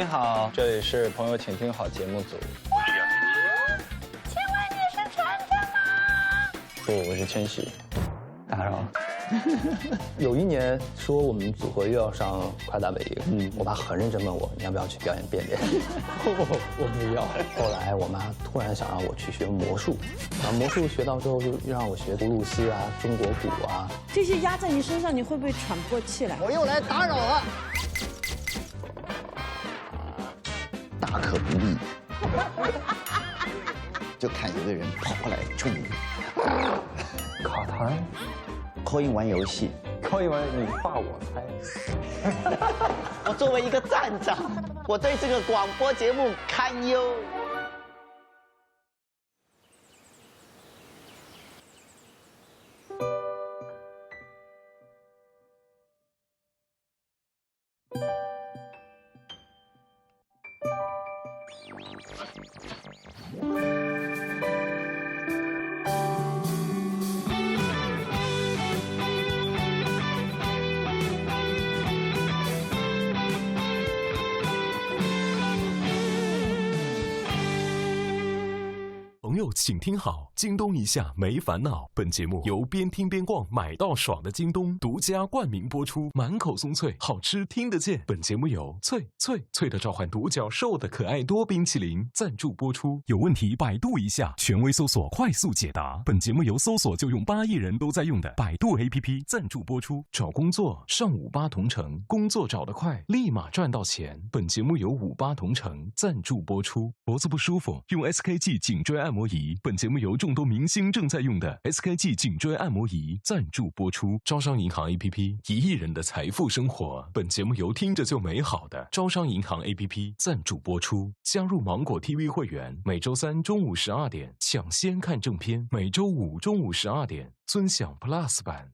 好，这里是朋友请听好节目组。请问你是晨晨吗？不，我是千玺。打扰了。有一年说我们组合又要上快打北影，我妈很认真问我，你要不要去表演便便？我不要。后来我妈突然想让我去学魔术，然后魔术学到之后就让我学葫芦丝啊、中国鼓啊。这些压在你身上，你会不会喘不过气来？我又来打扰了。大可不必。就看有个人跑过来冲你。卡痰。扣音玩游戏，扣音玩你画我猜。我作为一个站长，我对这个广播节目堪忧。朋友，请听好，京东一下没烦恼。本节目由边听边逛买到爽的京东独家冠名播出，满口松脆，好吃听得见。本节目由脆的召唤独角兽的可爱多冰淇淋赞助播出。有问题百度一下，权威搜索快速解答。本节目由搜索就用8亿人都在用的百度 APP 赞助播出。找工作上58同城，工作找得快，立马赚到钱。本节目由58同城赞助播出。脖子不舒服，用 SKG 颈椎按摩仪。本节目由众多明星正在用的 SKG 颈椎按摩仪赞助播出。招商银行 APP，1亿人的财富生活。本节目由听着就美好的招商银行 APP 赞助播出。加入芒果 TV 会员，每周3中午12点抢先看正片，每周5中午12点尊享 Plus 版。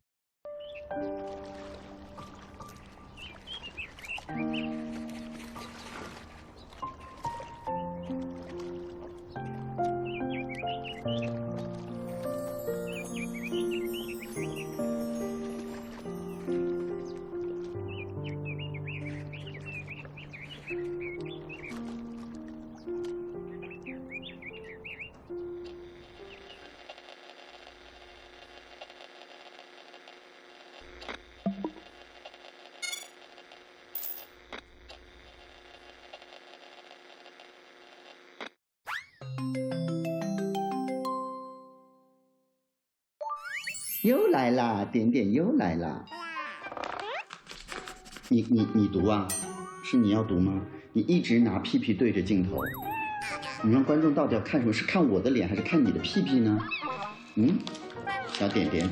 又来啦，点点又来啦。你读啊？是你要读吗？你一直拿屁屁对着镜头，你让观众到底要看什么？是看我的脸还是看你的屁屁呢？小点点。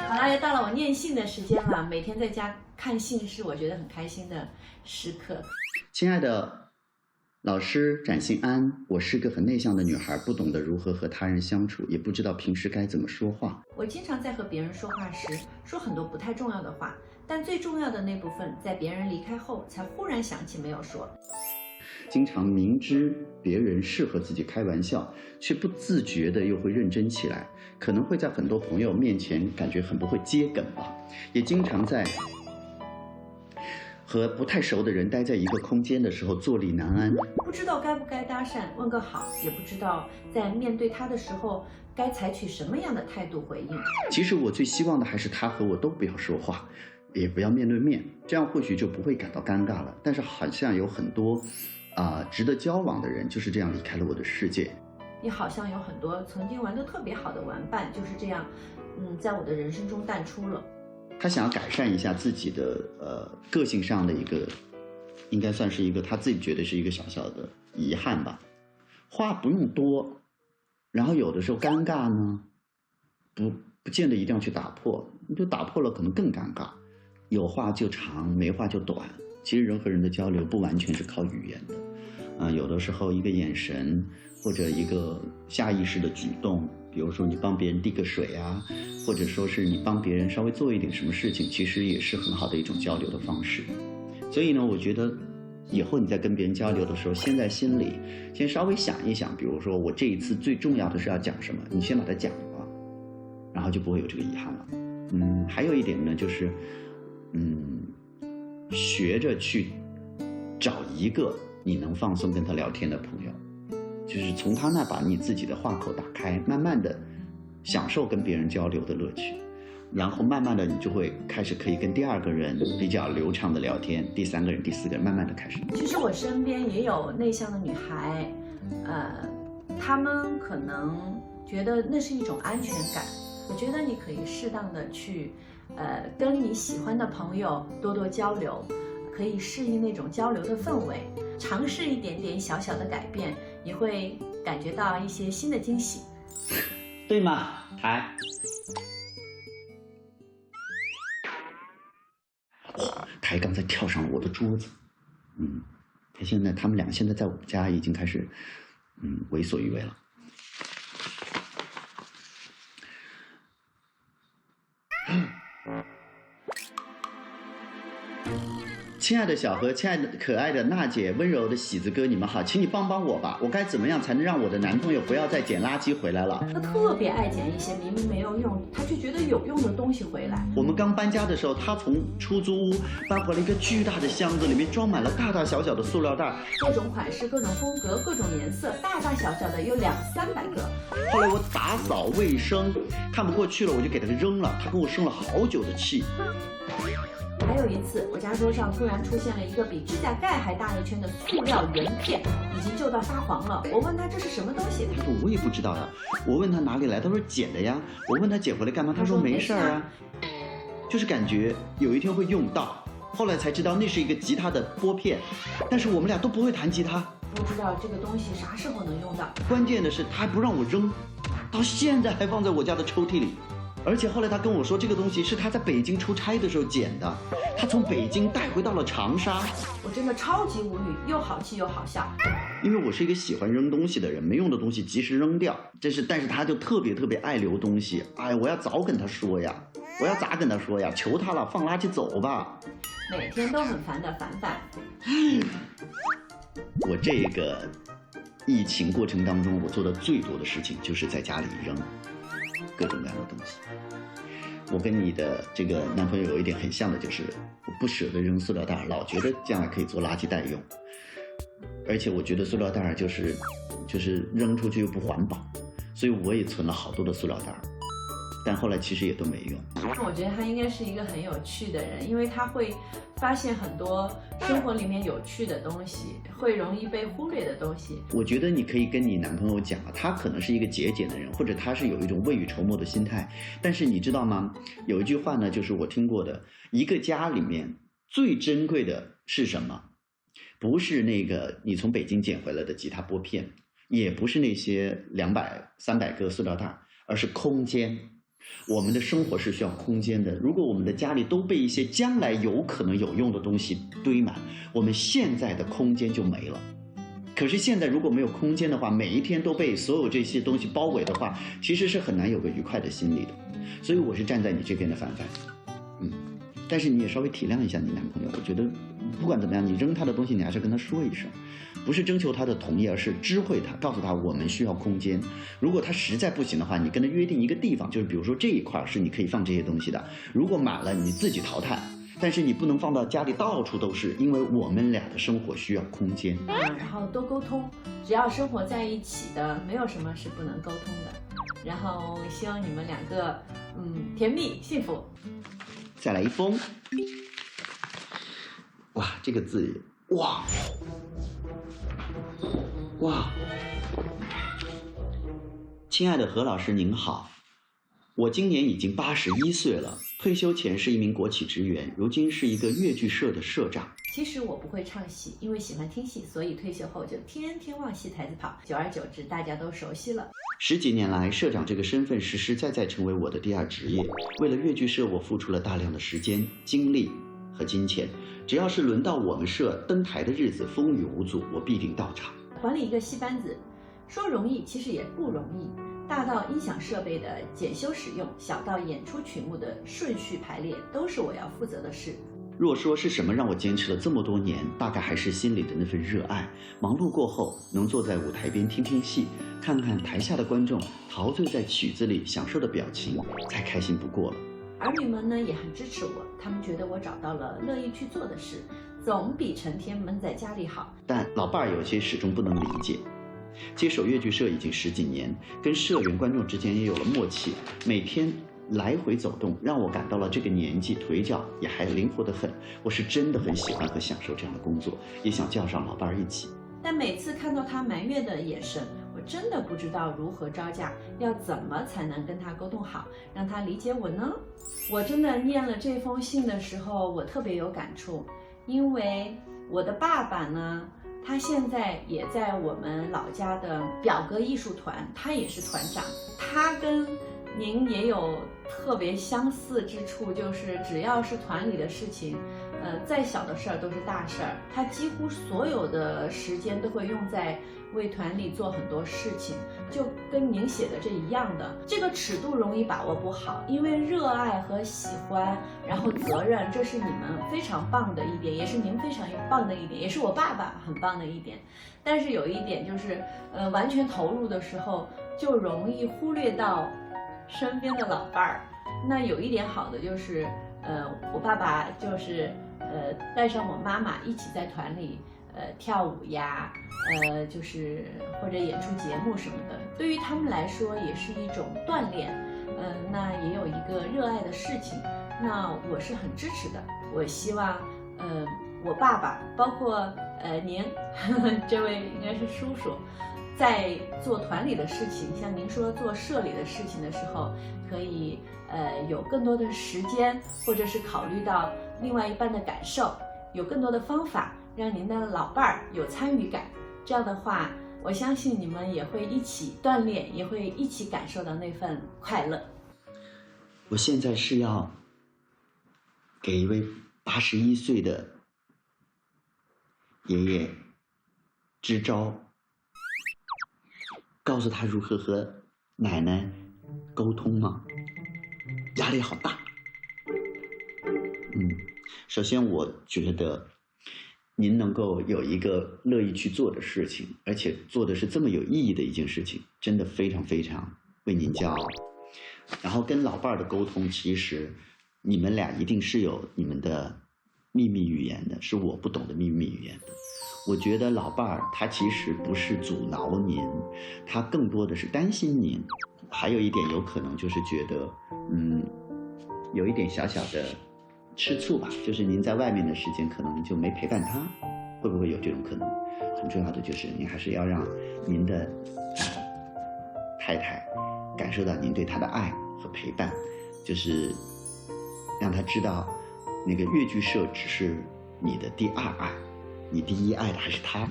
好了，又到了我念信的时间了。每天在家看信是我觉得很开心的时刻。亲爱的老师展信安，我是个很内向的女孩，不懂得如何和他人相处，也不知道平时该怎么说话。我经常在和别人说话时说很多不太重要的话，但最重要的那部分在别人离开后才忽然想起没有说。经常明知别人是和自己开玩笑，却不自觉的又会认真起来，可能会在很多朋友面前感觉很不会接梗吧，也经常在和不太熟的人待在一个空间的时候坐立难安，不知道该不该搭讪问个好，也不知道在面对他的时候该采取什么样的态度回应。其实我最希望的还是他和我都不要说话，也不要面对面，这样或许就不会感到尴尬了。但是好像有很多值得交往的人就是这样离开了我的世界。也好像有很多曾经玩得特别好的玩伴就是这样在我的人生中淡出了。他想要改善一下自己的个性上的一个，应该算是一个他自己觉得是一个小小的遗憾吧。话不用多，然后有的时候尴尬呢，不见得一定要去打破，你就打破了可能更尴尬。有话就长，没话就短。其实人和人的交流不完全是靠语言的，有的时候一个眼神或者一个下意识的举动，比如说你帮别人递个水啊，或者说是你帮别人稍微做一点什么事情，其实也是很好的一种交流的方式。所以呢，我觉得以后你在跟别人交流的时候，先在心里先稍微想一想，比如说我这一次最重要的是要讲什么，你先把它讲了，然后就不会有这个遗憾了。还有一点呢，就是学着去找一个你能放松跟他聊天的朋友，就是从他那把你自己的话口打开，慢慢的享受跟别人交流的乐趣，然后慢慢的你就会开始可以跟第二个人比较流畅的聊天，第三个人、第四个人慢慢的开始。其实我身边也有内向的女孩，她们可能觉得那是一种安全感。我觉得你可以适当的去，跟你喜欢的朋友多多交流，可以适应那种交流的氛围，尝试一点点小小的改变，你会感觉到一些新的惊喜。对吗？台。台刚才跳上了我的桌子，他们俩现在在我们家已经开始，为所欲为了。亲爱的小何，亲爱的可爱的娜姐，温柔的喜子哥，你们好，请你帮帮我吧，我该怎么样才能让我的男朋友不要再捡垃圾回来了？他特别爱捡一些明明没有用，他却觉得有用的东西回来。我们刚搬家的时候，他从出租屋搬回了一个巨大的箱子，里面装满了大大小小的塑料袋，各种款式、各种风格、各种颜色，大大小小的有200-300个。后来我打扫卫生看不过去了，我就给他扔了，他跟我生了好久的气。还有一次，我家桌上突然出现了一个比指甲盖还大一圈的塑料圆片，已经旧到发黄了。我问他这是什么东西，他说我也不知道呀。我问他哪里来，他说捡的呀。我问他捡回来干嘛，他说没事啊。就是感觉有一天会用到，后来才知道那是一个吉他的拨片，但是我们俩都不会弹吉他，不知道这个东西啥时候能用到。关键的是他还不让我扔，到现在还放在我家的抽屉里。而且后来他跟我说，这个东西是他在北京出差的时候捡的，他从北京带回到了长沙。我真的超级无语，又好气又好笑。因为我是一个喜欢扔东西的人，没用的东西及时扔掉。但是他就特别爱留东西。哎，我要早跟他说呀，我要咋跟他说呀？求他了，放垃圾走吧。每天都很烦的凡凡。我这个疫情过程当中，我做的最多的事情就是在家里扔各种各样的东西。我跟你的这个男朋友有一点很像的，就是我不舍得扔塑料袋，老觉得将来可以做垃圾袋用。而且我觉得塑料袋就是扔出去又不环保，所以我也存了好多的塑料袋，但后来其实也都没用。我觉得他应该是一个很有趣的人，因为他会发现很多生活里面有趣的东西，会容易被忽略的东西。我觉得你可以跟你男朋友讲啊，他可能是一个节俭的人，或者他是有一种未雨绸缪的心态。但是你知道吗？有一句话呢，就是我听过的，一个家里面最珍贵的是什么？不是那个你从北京捡回来的吉他拨片，也不是那些200-300个塑料袋，而是空间。我们的生活是需要空间的，如果我们的家里都被一些将来有可能有用的东西堆满，我们现在的空间就没了。可是现在如果没有空间的话，每一天都被所有这些东西包围的话，其实是很难有个愉快的心理的。所以我是站在你这边的凡凡，但是你也稍微体谅一下你男朋友。我觉得不管怎么样，你扔他的东西，你还是跟他说一声，不是征求他的同意，而是知会他，告诉他我们需要空间。如果他实在不行的话，你跟他约定一个地方，就是比如说这一块是你可以放这些东西的，如果满了你自己淘汰，但是你不能放到家里到处都是，因为我们俩的生活需要空间。然后多沟通，只要生活在一起的，没有什么是不能沟通的。然后希望你们两个甜蜜幸福。再来一封。哇，这个字，哇，亲爱的何老师您好，我今年已经81岁了，退休前是一名国企职员，如今是一个越剧社的社长。其实我不会唱戏，因为喜欢听戏，所以退休后就天天往戏台子跑，久而久之大家都熟悉了。10几年来，社长这个身份实实在在成为我的第二职业。为了越剧社，我付出了大量的时间、精力和金钱。只要是轮到我们社登台的日子，风雨无阻，我必定到场。管理一个戏班子，说容易，其实也不容易。大到音响设备的检修使用，小到演出曲目的顺序排列，都是我要负责的事。若说是什么让我坚持了这么多年，大概还是心里的那份热爱。忙碌过后，能坐在舞台边听听戏，看看台下的观众陶醉在曲子里享受的表情，再开心不过了。儿女们呢也很支持我，他们觉得我找到了乐意去做的事，总比成天闷在家里好。但老伴儿有些始终不能理解。接手越剧社已经10几年，跟社员观众之间也有了默契，每天来回走动，让我感到了这个年纪腿脚也还灵活得很。我是真的很喜欢和享受这样的工作，也想叫上老伴儿一起。但每次看到他埋怨的眼神，我真的不知道如何招架，要怎么才能跟他沟通好，让他理解我呢？我真的念了这封信的时候，我特别有感触，因为我的爸爸呢，他现在也在我们老家的表哥艺术团，他也是团长。他跟您也有特别相似之处，就是只要是团里的事情，再小的事儿都是大事儿。他几乎所有的时间都会用在为团里做很多事情，就跟您写的这一样的。这个尺度容易把握不好，因为热爱和喜欢，然后责任，这是你们非常棒的一点，也是您非常棒的一点，也是我爸爸很棒的一点。但是有一点就是，完全投入的时候，就容易忽略到身边的老伴儿。那有一点好的就是，我爸爸就是带上我妈妈一起在团里跳舞呀，就是或者演出节目什么的，对于他们来说也是一种锻炼。那也有一个热爱的事情，那我是很支持的。我希望我爸爸，包括您这位应该是叔叔，在做团里的事情，像您说做社里的事情的时候，可以有更多的时间，或者是考虑到另外一半的感受，有更多的方法让您的老伴儿有参与感。这样的话，我相信你们也会一起锻炼，也会一起感受到那份快乐。我现在是要给一位81岁的爷爷支招，告诉他如何和奶奶沟通吗？压力好大。首先我觉得您能够有一个乐意去做的事情，而且做的是这么有意义的一件事情，真的非常非常为您骄傲。然后跟老伴儿的沟通，其实你们俩一定是有你们的秘密语言的，是我不懂的秘密语言的。我觉得老伴儿他其实不是阻挠您，他更多的是担心您。还有一点有可能就是觉得有一点小小的吃醋吧，就是您在外面的时间可能就没陪伴他，会不会有这种可能？很重要的就是您还是要让您的太太感受到您对她的爱和陪伴，就是让她知道那个越剧社只是你的第二爱，你第一爱的还是她，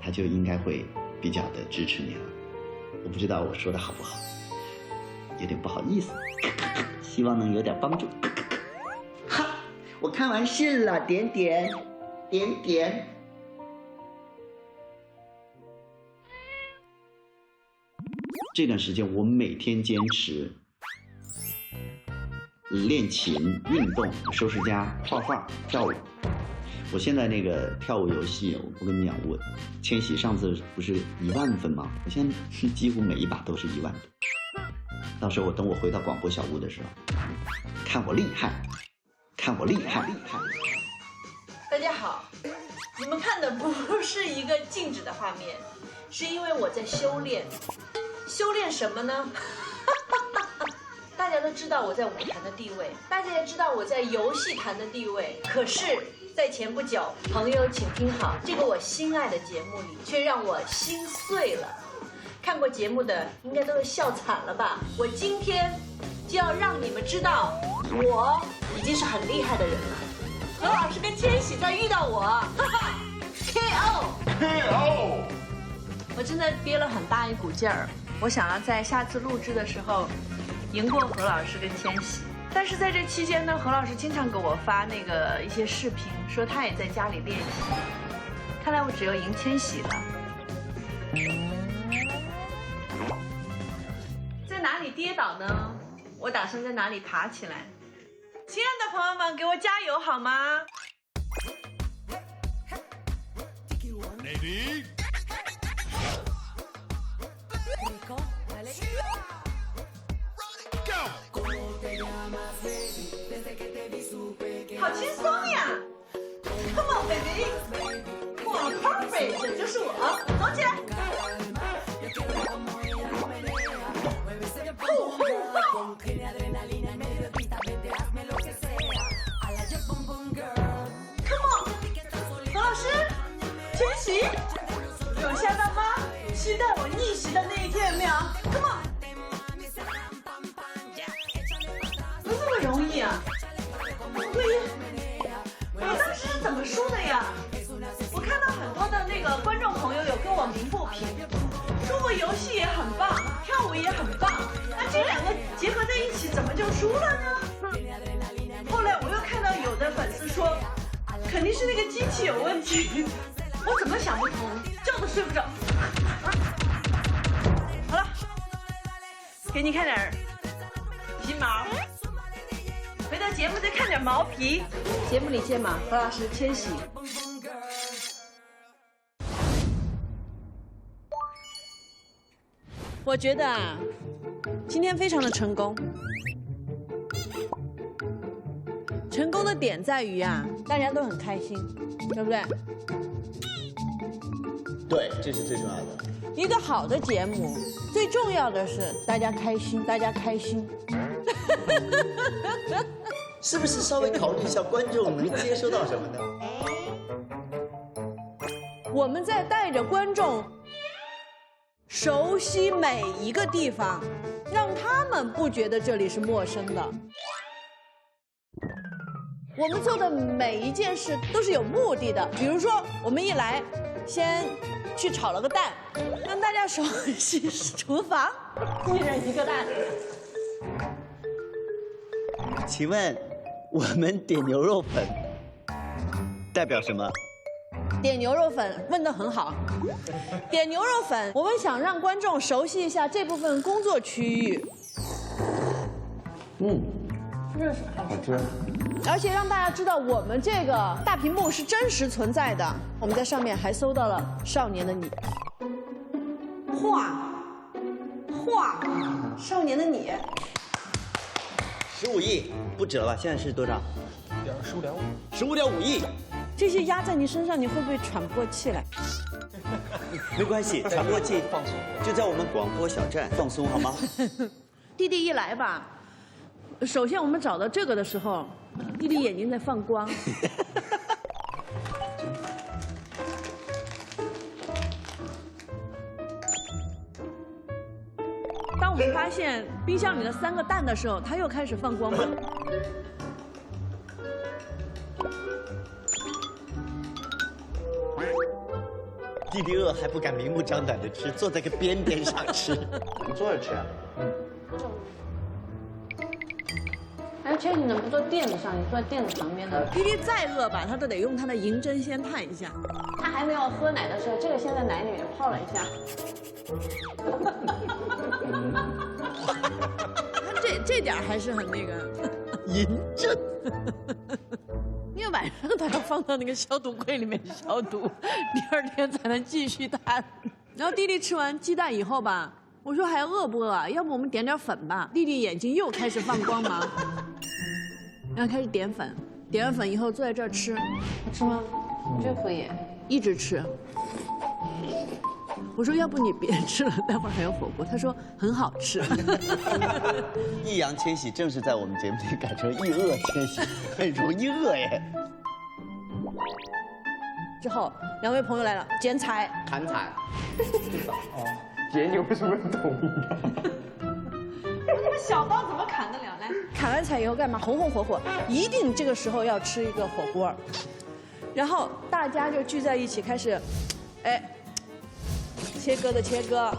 她就应该会比较的支持你了。我不知道我说的好不好，有点不好意思，希望能有点帮助。哈，我看完信了，点点。这段时间我每天坚持练琴、运动、收拾家、画画、跳舞。我现在那个跳舞游戏，我跟你讲，我千玺上次不是1万分吗？我现在几乎每一把都是1万分。到时候等我回到广播小屋的时候，看我厉害，看我厉害！大家好，你们看的不是一个静止的画面，是因为我在修炼。修炼什么呢？大家都知道我在舞坛的地位，大家也知道我在游戏坛的地位。可是，在前不久，朋友请听好，这个我心爱的节目里，却让我心碎了。看过节目的应该都是笑惨了吧？我今天就要让你们知道，我已经是很厉害的人了。何老师跟千玺再遇到我，哈哈 ，KO！ 我真的憋了很大一股劲儿，我想要在下次录制的时候赢过何老师跟千玺。但是在这期间呢，何老师经常给我发那个一些视频，说他也在家里练习。看来我只有赢千玺了。在哪里跌倒呢？我打算在哪里爬起来。亲爱的朋友们，给我加油好吗？Lady， 好轻松对，这就是我，走起来。呼呼吼 Come on， 何老师，千玺，有下班吗？期待我逆袭的那一天有没有 ？Come on， 不这么容易啊！对呀，我当时是怎么输的呀？我看到很多的那个观众朋友有跟我鸣不平，说我游戏也很棒，跳舞也很棒，那这两个结合在一起，怎么就输了呢？后来我又看到有的粉丝说，肯定是那个机器有问题，我怎么想不通，觉都睡不着。好了，给你看点皮毛，回到节目再看点毛皮。节目里见嘛，何老师，千玺。我觉得啊，今天非常的成功。成功的点在于啊，大家都很开心，对不对？对，这是最重要的。一个好的节目，最重要的是大家开心，大家开心。是不是稍微考虑一下观众能接收到什么呢？我们在带着观众熟悉每一个地方，让他们不觉得这里是陌生的。我们做的每一件事都是有目的的，比如说我们一来，先去炒了个蛋，让大家熟悉厨房，一人一个蛋。请问，我们点牛肉粉代表什么？点牛肉粉问得很好，点牛肉粉，我们想让观众熟悉一下这部分工作区域。热水好吃。而且让大家知道我们这个大屏幕是真实存在的。我们在上面还搜到了《少年的你》，画，少年的你，15亿不止了吧？现在是多少？15.5亿。这些压在你身上，你会不会喘不过气来？没关系，喘不过气放松，就在我们广播小站放松好吗？弟弟一来吧，首先我们找到这个的时候，弟弟眼睛在放光。当我们发现冰箱里的3个蛋的时候，它又开始放光了。弟弟饿还不敢明目张胆的吃，坐在个边边上吃。你坐着吃啊？哎，千玺，你怎么不坐垫子上？你坐在垫子旁边的。弟弟再饿吧，他都得用他的银针先探一下。他还没有喝奶的时候，这个先在奶里面泡了一下。他这点还是很那个。银针。因为晚上他要放到那个消毒柜里面消毒，第2天才能继续摊。然后弟弟吃完鸡蛋以后吧，我说还饿不饿啊？要不我们点点粉吧？弟弟眼睛又开始放光芒，然后开始点粉，点完粉以后坐在这儿吃，好吃吗？这可以，一直吃。我说要不你别吃了，待会儿还有火锅。他说很好吃。易烊千玺正是在我们节目里改成易饿千玺，很容易饿耶。之后2位朋友来了，剪彩、砍彩。姐，你为什么懂呀？那么小刀怎么砍得了？来，砍完彩以后干嘛？红红火火，一定这个时候要吃一个火锅。然后大家就聚在一起，开始，哎，切割的切割，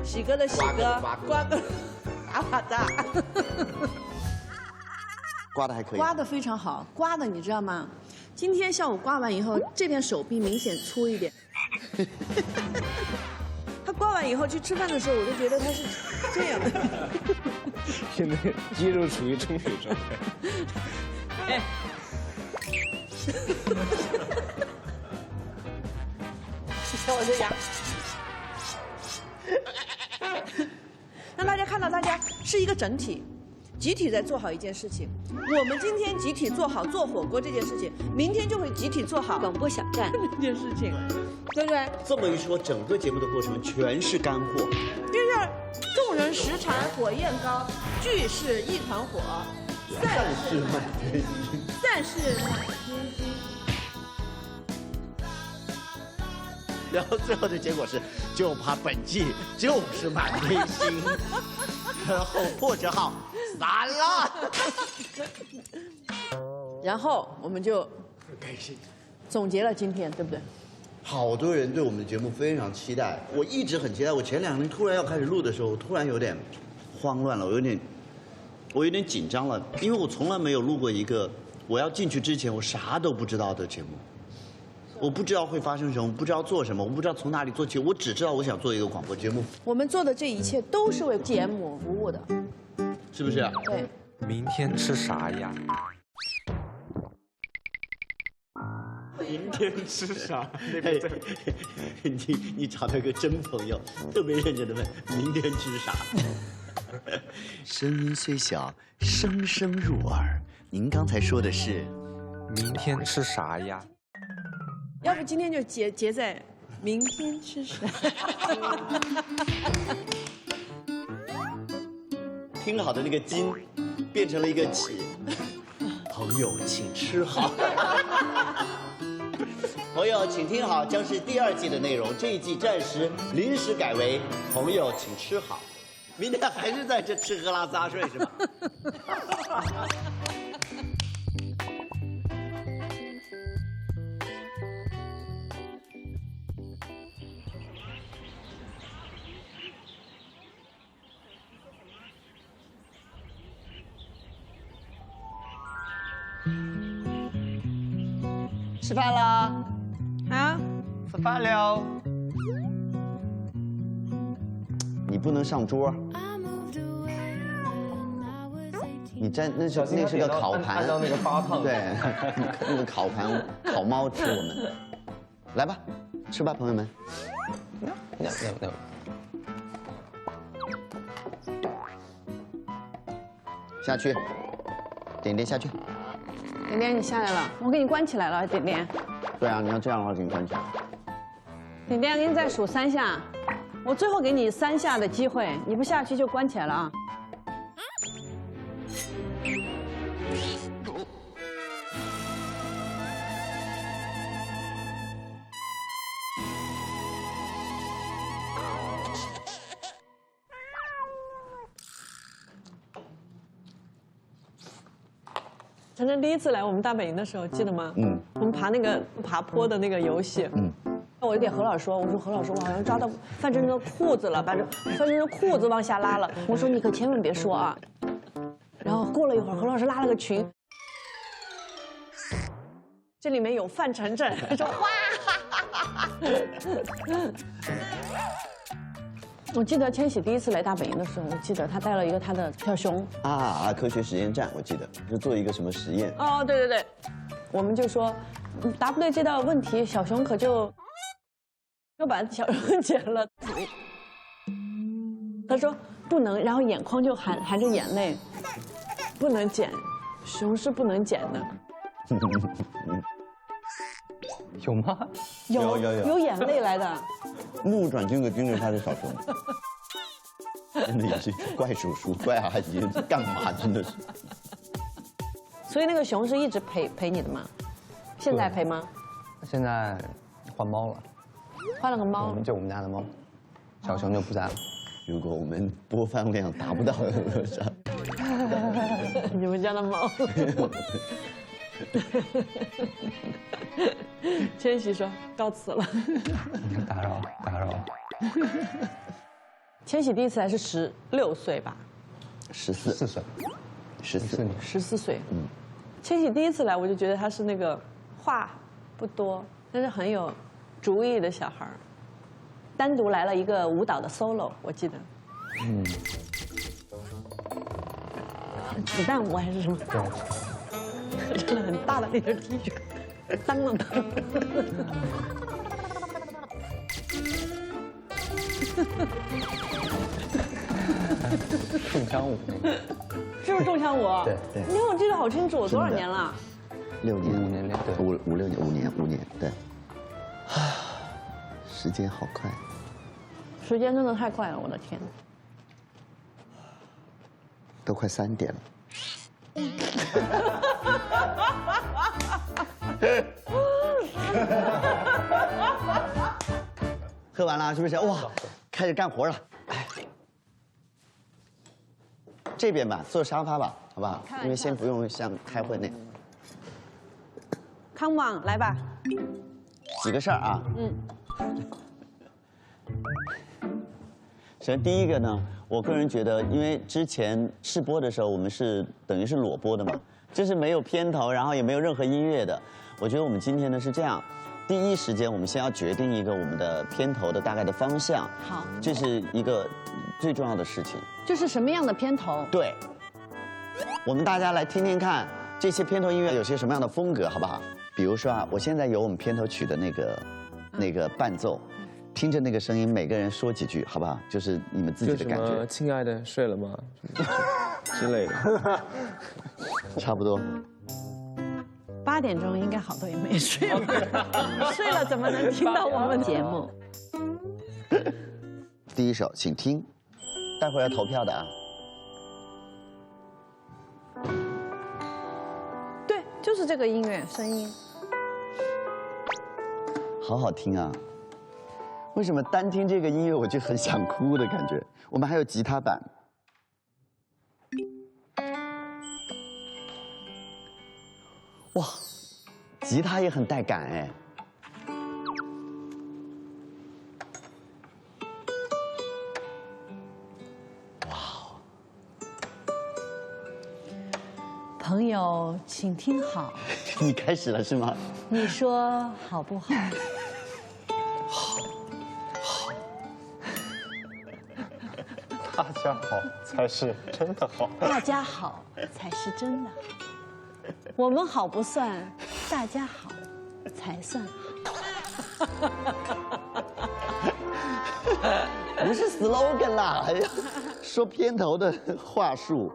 洗割的洗割，刮的打打。刮的还可以。刮的非常好，刮的你知道吗？今天下午刮完以后，这片手臂明显粗一点。他刮完以后去吃饭的时候，我就觉得他是这样的。现在肌肉处于充血状态。哎。谢谢我的牙。让大家看到大家是一个整体。集体在做好一件事情。我们今天集体做好做火锅这件事情，明天就会集体做好广播小站这件事情，对不对？这么一说，整个节目的过程全是干货。就是众人拾柴火焰高，聚是一团火，散是满天星，散是满天星。然后最后的结果是，就怕本季就是满天星，然后破折号散了。然后我们就开心总结了今天，对不对？好多人对我们的节目非常期待，我一直很期待。我前2天突然要开始录的时候，我突然有点慌乱了，我有点紧张了，因为我从来没有录过一个我要进去之前我啥都不知道的节目。我不知道会发生什么，不知道做什么，我不知道从哪里做起，我只知道我想做一个广播节目。我们做的这一切都是为节目服务的，是不是啊？对。明天吃啥呀？明天吃啥？嘿你找到一个真朋友，特别认真的问明天吃啥。声音虽小，声声入耳。您刚才说的是明天吃啥呀？要不今天就结在明天吃啥？听好的那个金，变成了一个起。朋友，请吃好。朋友，请听好，将是第2季的内容。这一季暂时临时改为朋友，请吃好。明天还是在这吃喝拉撒睡是吧？吃饭了，啊，吃饭了。你不能上桌。你站那是个烤盘，按照那个发烫。对，那个烤盘烤猫吃我们。来吧，吃吧，朋友们。那。下去，点点下去。点点，你下来了，我给你关起来了，点点。对啊，你要这样的话给你关起来。点点，给你再数3下，我最后给你3下的机会，你不下去就关起来了啊。晨晨第一次来我们大本营的时候，记得吗？我们爬那个爬坡的那个游戏。我就给何老师说，我说何老师，我好像抓到范真真的裤子了，把这范真真的裤子往下拉了。我说你可千万别说啊。然后过了一会儿，何老师拉了个群，这里面有范丞丞，说哇。我记得千玺第一次来大本营的时候，我记得他带了一个他的小熊科学实验站，我记得就做一个什么实验。哦，对对对，我们就说答不对这道问题，小熊可就把小熊剪了。他说不能，然后眼眶就含着眼泪，不能剪，熊是不能剪的。有吗？有眼泪来的。目不转睛地盯着他的小熊，真的也是怪叔叔、怪阿姨，干嘛真的是？所以那个熊是一直陪你的吗？现在陪吗？现在换猫了，换了个猫。就我们家的猫，小熊就不在了。如果我们播放量达不到你们家的猫。千玺说告辞了。打扰。千玺第一次来是16岁吧？14岁，14岁。千玺第一次来，我就觉得他是那个话不多，但是很有主意的小孩。单独来了一个舞蹈的 solo， 我记得。子弹舞还是什么？对，穿了很大的那件 T 恤，脏了的。宋江舞那个。是不是仲夏我？对对你看我记得好清楚，多少年了？ 6年、 5年对5、6年、5年，对。时间好快，时间真的太快了，我的天！都快3点了。喝完了是不是？哇，开始干活了。哎，这边吧，坐沙发吧，好不好？因为先不用像开会那样。Come on， 来吧。几个事儿啊。首先第一个呢，我个人觉得，因为之前试播的时候，我们是等于是裸播的嘛，就是没有片头，然后也没有任何音乐的。我觉得我们今天呢是这样，第一时间我们先要决定一个我们的片头的大概的方向。好，这是一个最重要的事情。就是什么样的片头？对，我们大家来听听看这些片头音乐有些什么样的风格，好不好？比如说啊，我现在有我们片头曲的那个伴奏。听着那个声音，每个人说几句，好不好？就是你们自己的感觉。亲爱的，睡了吗？之类的，差不多。 8点钟应该好多也没睡了，睡了怎么能听到我们节目？第一首，请听，待会儿要投票的啊。对，就是这个音乐声音，好好听啊！为什么单听这个音乐我就很想哭的感觉？我们还有吉他版。哇，吉他也很带感哎。哇，朋友，请听好，你开始了是吗？你说好不好？大家好才是真的好。大家好才是真的好，我们好不算，大家好才算好。不是 slogan 啦，哎呀，说片头的话术。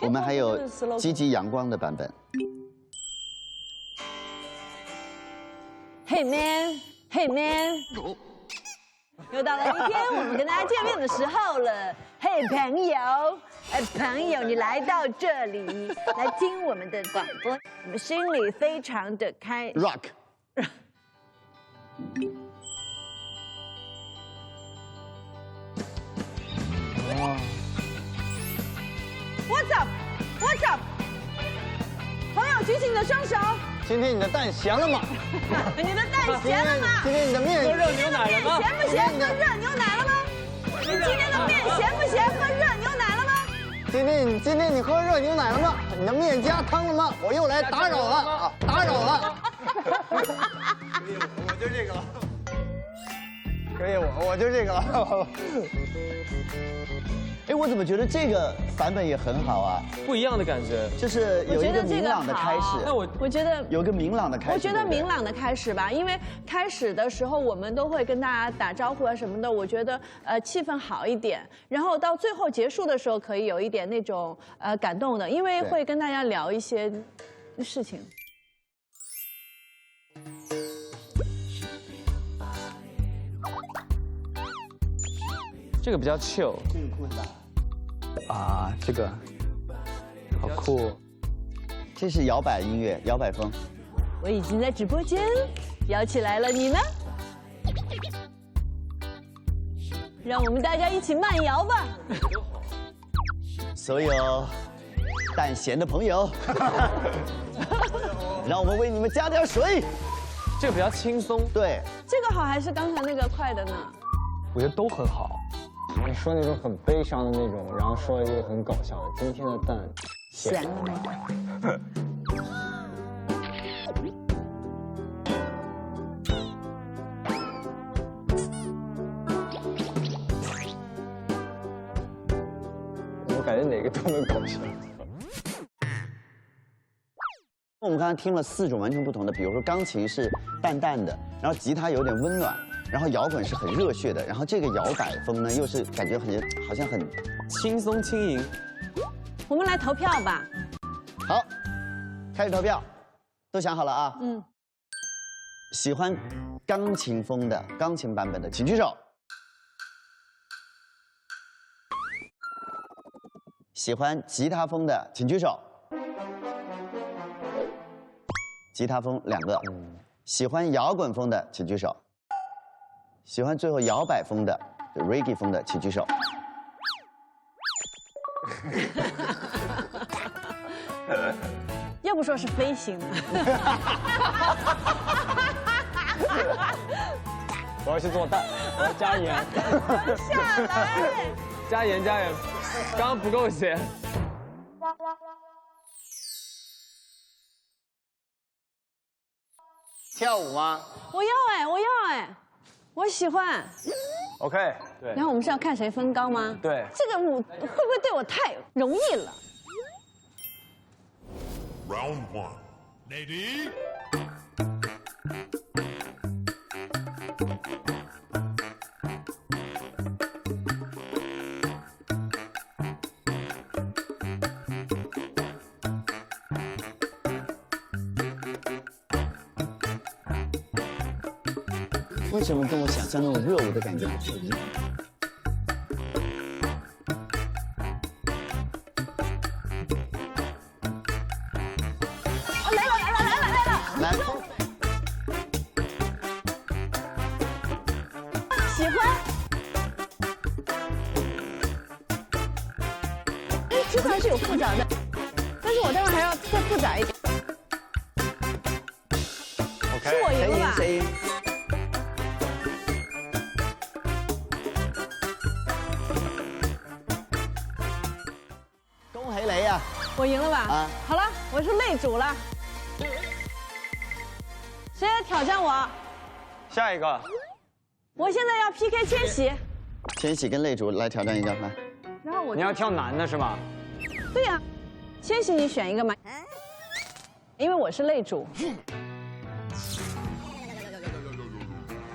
我们还有积极阳光的版本。 Hey man, hey man， 又到了一天我们跟大家见面的时候了。嘿，朋友，朋友，你来到这里来听我们的广播，我们心里非常的开。 Rock。What's up? What's up? 朋友，举起你的双手。今天你的蛋咸了吗？你的蛋咸了吗？今天你的面喝热牛奶了吗？咸不咸？喝热牛奶了吗？你今天的面咸不咸？喝热牛奶了吗？今天你喝热牛奶了吗？你的面加汤了吗？我又来打扰了啊！打扰了。我就这个了。可以，我就这个了。哎，我怎么觉得这个版本也很好啊？不一样的感觉，就是有一个明朗的开始。那我觉得有个明朗的开始。我觉得明朗的开始吧，因为开始的时候我们都会跟大家打招呼啊什么的，我觉得气氛好一点，然后到最后结束的时候可以有一点那种感动的，因为会跟大家聊一些事情。 这个比较 chill， 这个酷很大。啊，这个好酷！这是摇摆音乐，摇摆风。我已经在直播间摇起来了，你呢？让我们大家一起慢摇吧。所有蛋咸的朋友，让我们为你们加点水。这个比较轻松。对，这个好还是刚才那个快的呢？我觉得都很好。你说那种很悲伤的那种，然后说一个很搞笑的。今天的蛋咸了吗？我感觉哪个都能搞笑。我们刚才听了4种完全不同的，比如说钢琴是淡淡的，然后吉他有点温暖，然后摇滚是很热血的，然后这个摇摆风呢又是感觉好像很轻松轻盈。我们来投票吧。好，开始投票，都想好了啊？嗯。喜欢钢琴风的钢琴版本的，请举手。喜欢吉他风的，请举手。吉他风2个。喜欢摇滚风的，请举手。喜欢最后摇摆风的 ，reggae 风的，请举手。要不说是飞行呢。我要去做蛋，我要加盐。下来。加盐加盐，刚刚不够咸。跳舞吗？我要哎，我喜欢。 OK， 对。然后我们是要看谁分高吗？对。这个舞会不会对我太容易了 Round 1, lady. 为什么跟我想象那种热舞的感觉不一样？哦，来了！来，喜欢。哎，这个还是有复杂的，但是我待会还要再复杂一点。OK， 是我赢了吧？谁赢？ 我赢了吧？啊，好了，我是擂主了。谁来挑战我？下一个。我现在要 PK 千玺。千玺跟擂主来挑战一个，来。然后我你要跳男的是吗？对呀，千玺你选一个嘛，因为我是擂主。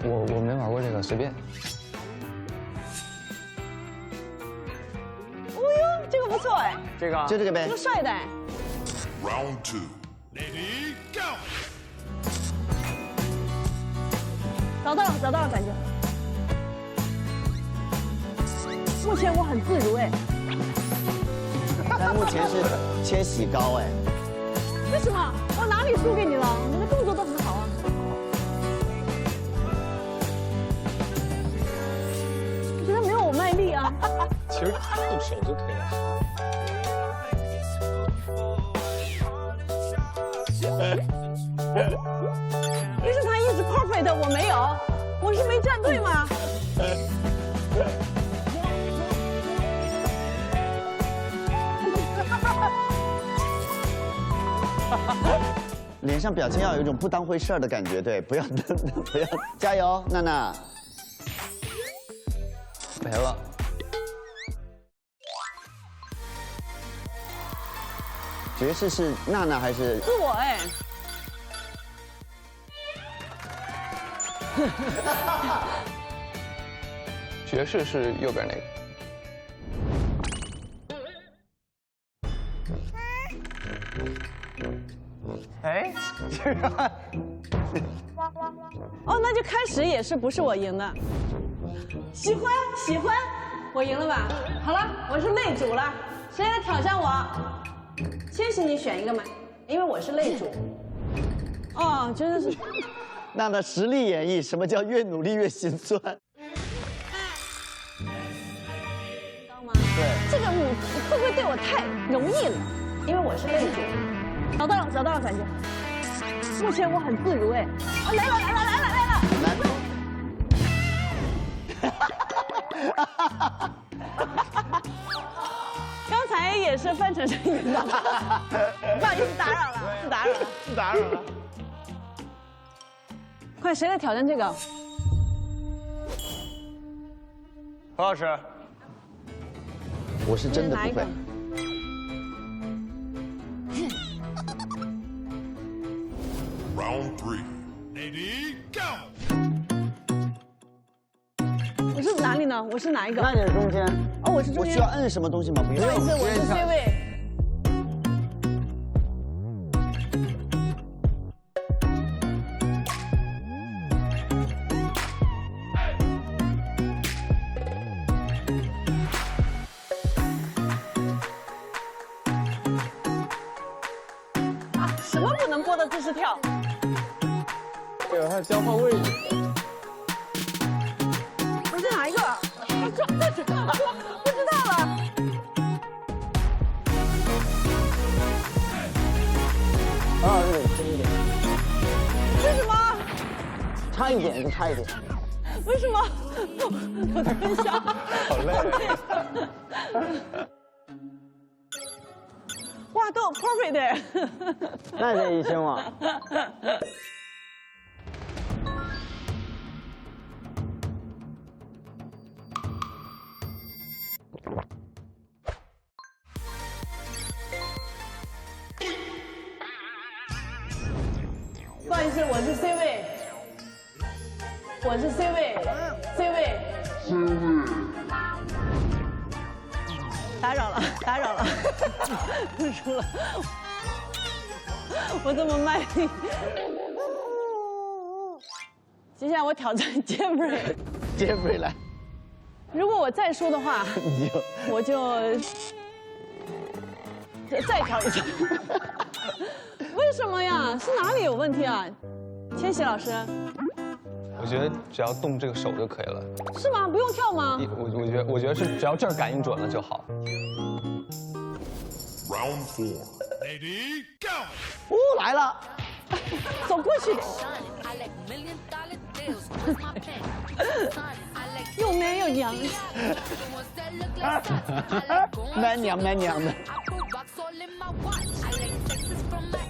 我没玩过这个，随便。 这个不错哎，这个就这个呗，这个帅的哎。Round 2, lady go. 找到了，感觉。目前我很自如哎。但目前是千玺高哎。为什么？我哪里输给你了？你的动作都很好啊。我觉得没有我卖力啊。其实动手就可以了。 为什么他一直 perfect， 我没有？我是没站对吗？脸上表情要有一种不当回事儿的感觉，对，不要加油，娜娜。没了。 爵士是娜娜还是？是我哎。爵士是右边那个。哎，这个。哦，那就开始也是不是我赢的。喜欢，我赢了吧？好了，我是擂主了，谁来挑战我？ 千玺，你选一个嘛，因为我是擂主。哦，真的是。娜娜实力演绎，什么叫越努力越心酸？对。这个舞会不会对我太容易了？因为我是擂主。找到了，感觉。目前我很自如哎。啊，来了！刚才也是范丞丞赢的，不好意思打扰了。快，谁来挑战这个？何老师，我是真的不会。Round 3, lady go. 哪里呢？我是哪一个？那你是中间。哦，我是中间。我需要摁什么东西吗？不不好意思，我是 C 位。什么不能播的姿势跳？对，还有交换位置。我是哪一个？这不知道了。何老师得轻一点。为什么？差一点就差一点。为什么？我等一下。好累。哇，都 perfect 那得1000万。不好意思，我是 C 位，我是 C 位，C 位。打扰了，输了，我这么卖力。接下来我挑战 Jeffrey 来。如果我再输的话，我就再挑一次。为什么呀？是哪里有问题啊？千玺老师，我觉得只要动这个手就可以了。是吗？不用跳吗？我觉得是只要这儿感应准了就好。Round 4, ready, go！ 来了，走过去的。又 man 又娘。蛮娘的。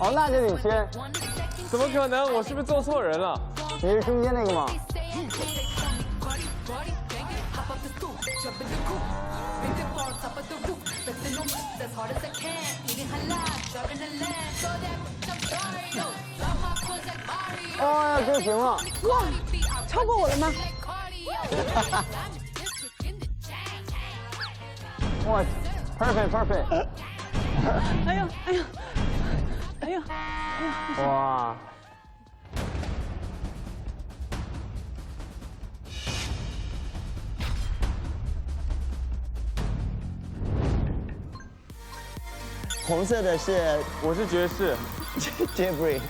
哦，那就你先。怎么可能？我是不是做错人了？你是中间那个吗？哦，这行了。哇，超过我了吗？哇 ，perfect。哎呦！哇！红色的是我是爵士。Jeffrey。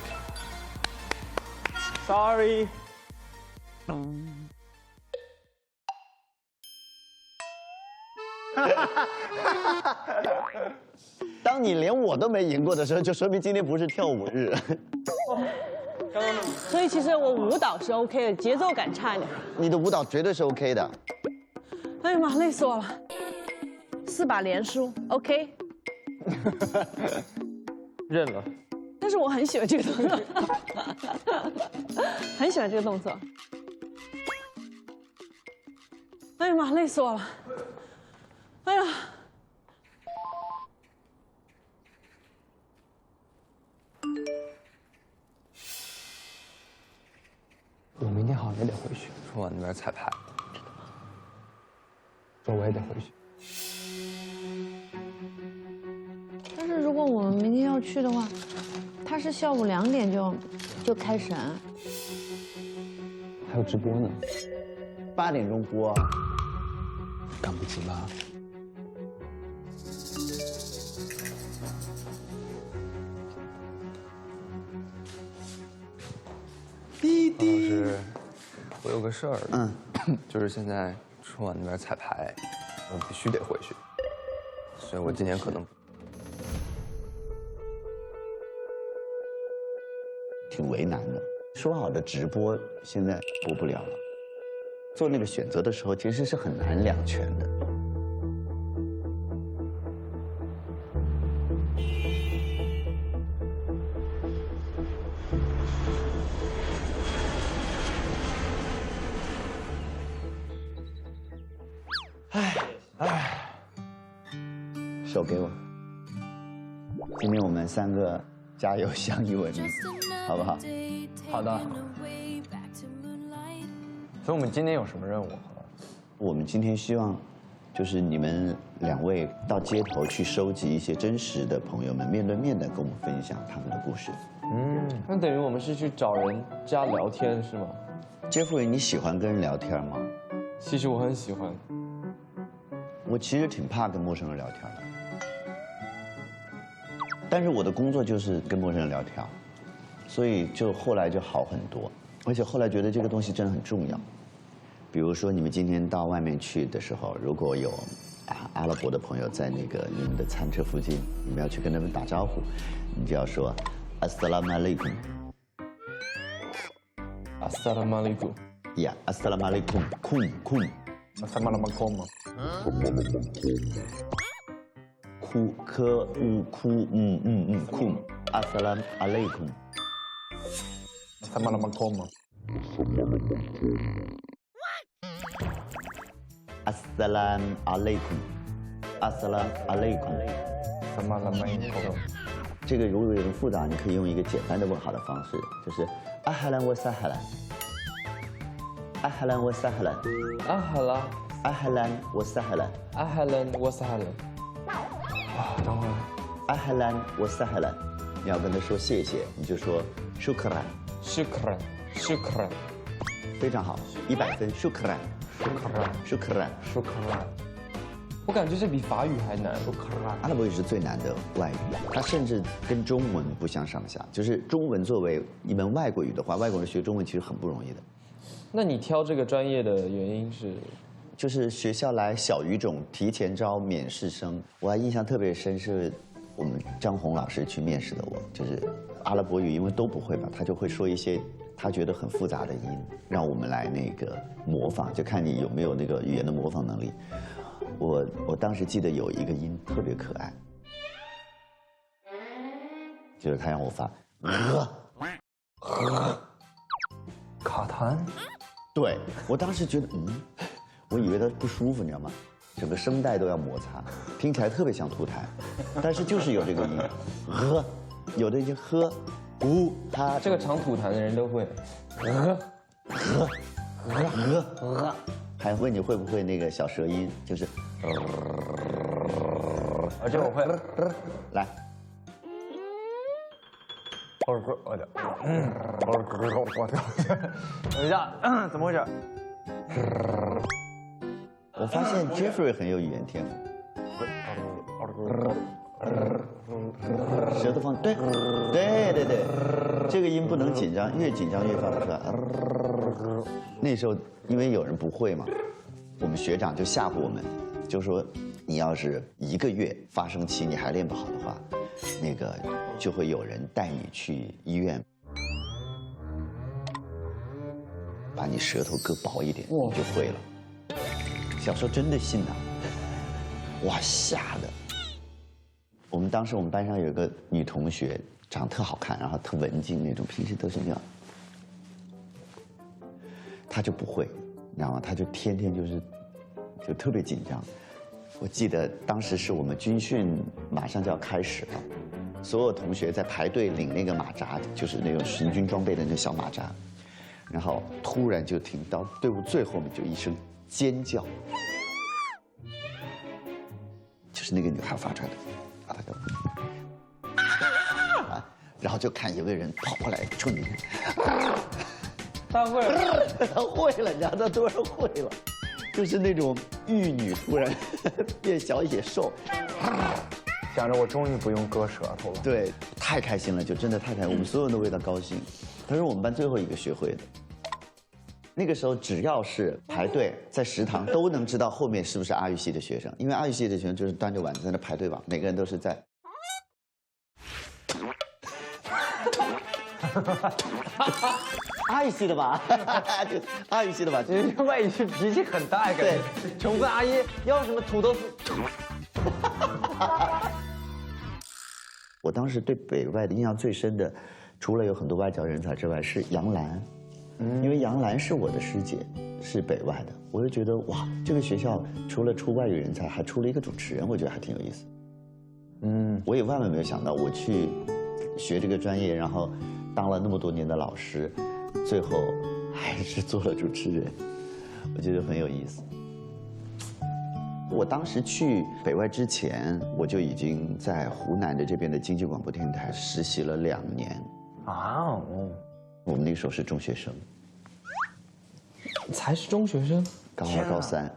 Sorry。当你连我都没赢过的时候，就说明今天不是跳舞日。所以其实我舞蹈是 OK 的，节奏感差一点。你的舞蹈绝对是 OK 的。哎呀妈，累死我了！4把连输 ，OK。认了。但是我很喜欢这个动作，很喜欢这个动作。哎呀妈，累死我了！哎呀。我明天好像也得回去，春晚那边彩排。说我也得回去。但是如果我们明天要去的话，他是下午2点就开始啊。还有直播呢，8点钟播，赶不及吧？滴老师，我有个事儿，就是现在春晚那边彩排，我必须得回去，所以我今年可能挺为难的。说好的直播现在播不了了，做那个选择的时候其实是很难两全的。手给我。今天我们3个加油相依为命，好不好？好的。所以我们今天有什么任务？我们今天希望，就是你们2位到街头去收集一些真实的朋友们，面对面的跟我们分享他们的故事。那等于我们是去找人家聊天是吗？杰弗瑞，你喜欢跟人聊天吗？其实我很喜欢。我其实挺怕跟陌生人聊天的，但是我的工作就是跟陌生人聊天，所以就后来就好很多，而且后来觉得这个东西真的很重要。比如说你们今天到外面去的时候，如果有阿拉伯的朋友在那个你们的餐车附近，你们要去跟他们打招呼，你就要说 Assalamu alaikum。Assalamu alaikum。呀 ，Assalamu alaikum， kum。Assalamu alaikum。哭科乌哭kum。Assalamu alaikum。Assalamu alaikum。Assalamu alaikum。Assalamu alaikum。这个如果有点复杂，你可以用一个简单的问好的方式，就是Ahlan wa sahlan。Ahlan wa sahlan。Ahlan wa sahlan。Ahlan wa sahlan。等会儿。Ahlan wa sahlan。你要跟他说谢谢，你就说 shukran。shukran。非常好，100分 shukran。shukran。我感觉这比法语还难。阿拉伯语是最难的外语，它甚至跟中文不相上下。就是中文作为一门外国语的话，外国人学中文其实很不容易的。那你挑这个专业的原因是？就是学校来小语种提前招免试生，我还印象特别深，是我们张红老师去面试的我，就是阿拉伯语因为都不会嘛，他就会说一些他觉得很复杂的音，让我们来那个模仿，就看你有没有那个语言的模仿能力。我当时记得有一个音特别可爱，就是他让我发卡痰。对，我当时觉得我以为他不舒服，你知道吗？整个声带都要摩擦，听起来特别像吐痰，但是就是有这个音，有的就他这个常吐痰的人都会，还问你会不会那个小舌音，就是，这我会，来。等一下，怎么回事？我发现 Jeffrey 很有语言天赋。舌头放对，这个音不能紧张，越紧张越发不出来。那时候因为有人不会嘛，我们学长就吓唬我们，就说你要是1个月发声期你还练不好的话，那个就会有人带你去医院，把你舌头割薄一点，你就会了。小时候真的信呐，哇，吓的。我们当时我们班上有一个女同学，长得特好看，然后特文静那种，平时都是那样。她就不会，你知道吗？她就天天就特别紧张。我记得当时是我们军训马上就要开始了，所有同学在排队领那个马扎，就是那种行军装备的那小马扎，然后突然就听到队伍最后面就一声尖叫，就是那个女孩发出来的，把她的然后就看有个人跑过来冲你，他会了，他会了，你知道他突然会了，就是那种玉女突然变小野兽，想着我终于不用割舌头了。对，太开心了，就真的太开心，我们所有人都为他高兴。他是我们班最后一个学会的。那个时候只要是排队在食堂，都能知道后面是不是阿育系的学生，因为阿育系的学生就是端着碗在那排队吧，每个人都是在。阿育系的吧，就阿育系的吧，就是外语系脾气很大，感觉。穷困阿姨要什么土豆丝？我当时对北外的印象最深的，除了有很多外教人才之外，是杨澜。因为杨澜是我的师姐，是北外的，我就觉得哇，这个学校除了出外语人才，还出了一个主持人，我觉得还挺有意思。我也万万没有想到，我去学这个专业，然后当了那么多年的老师，最后还是做了主持人，我觉得很有意思。我当时去北外之前，我就已经在湖南的这边的经济广播电台实习了2年。啊，我们那个时候是中学生，才是中学生，高2、高3。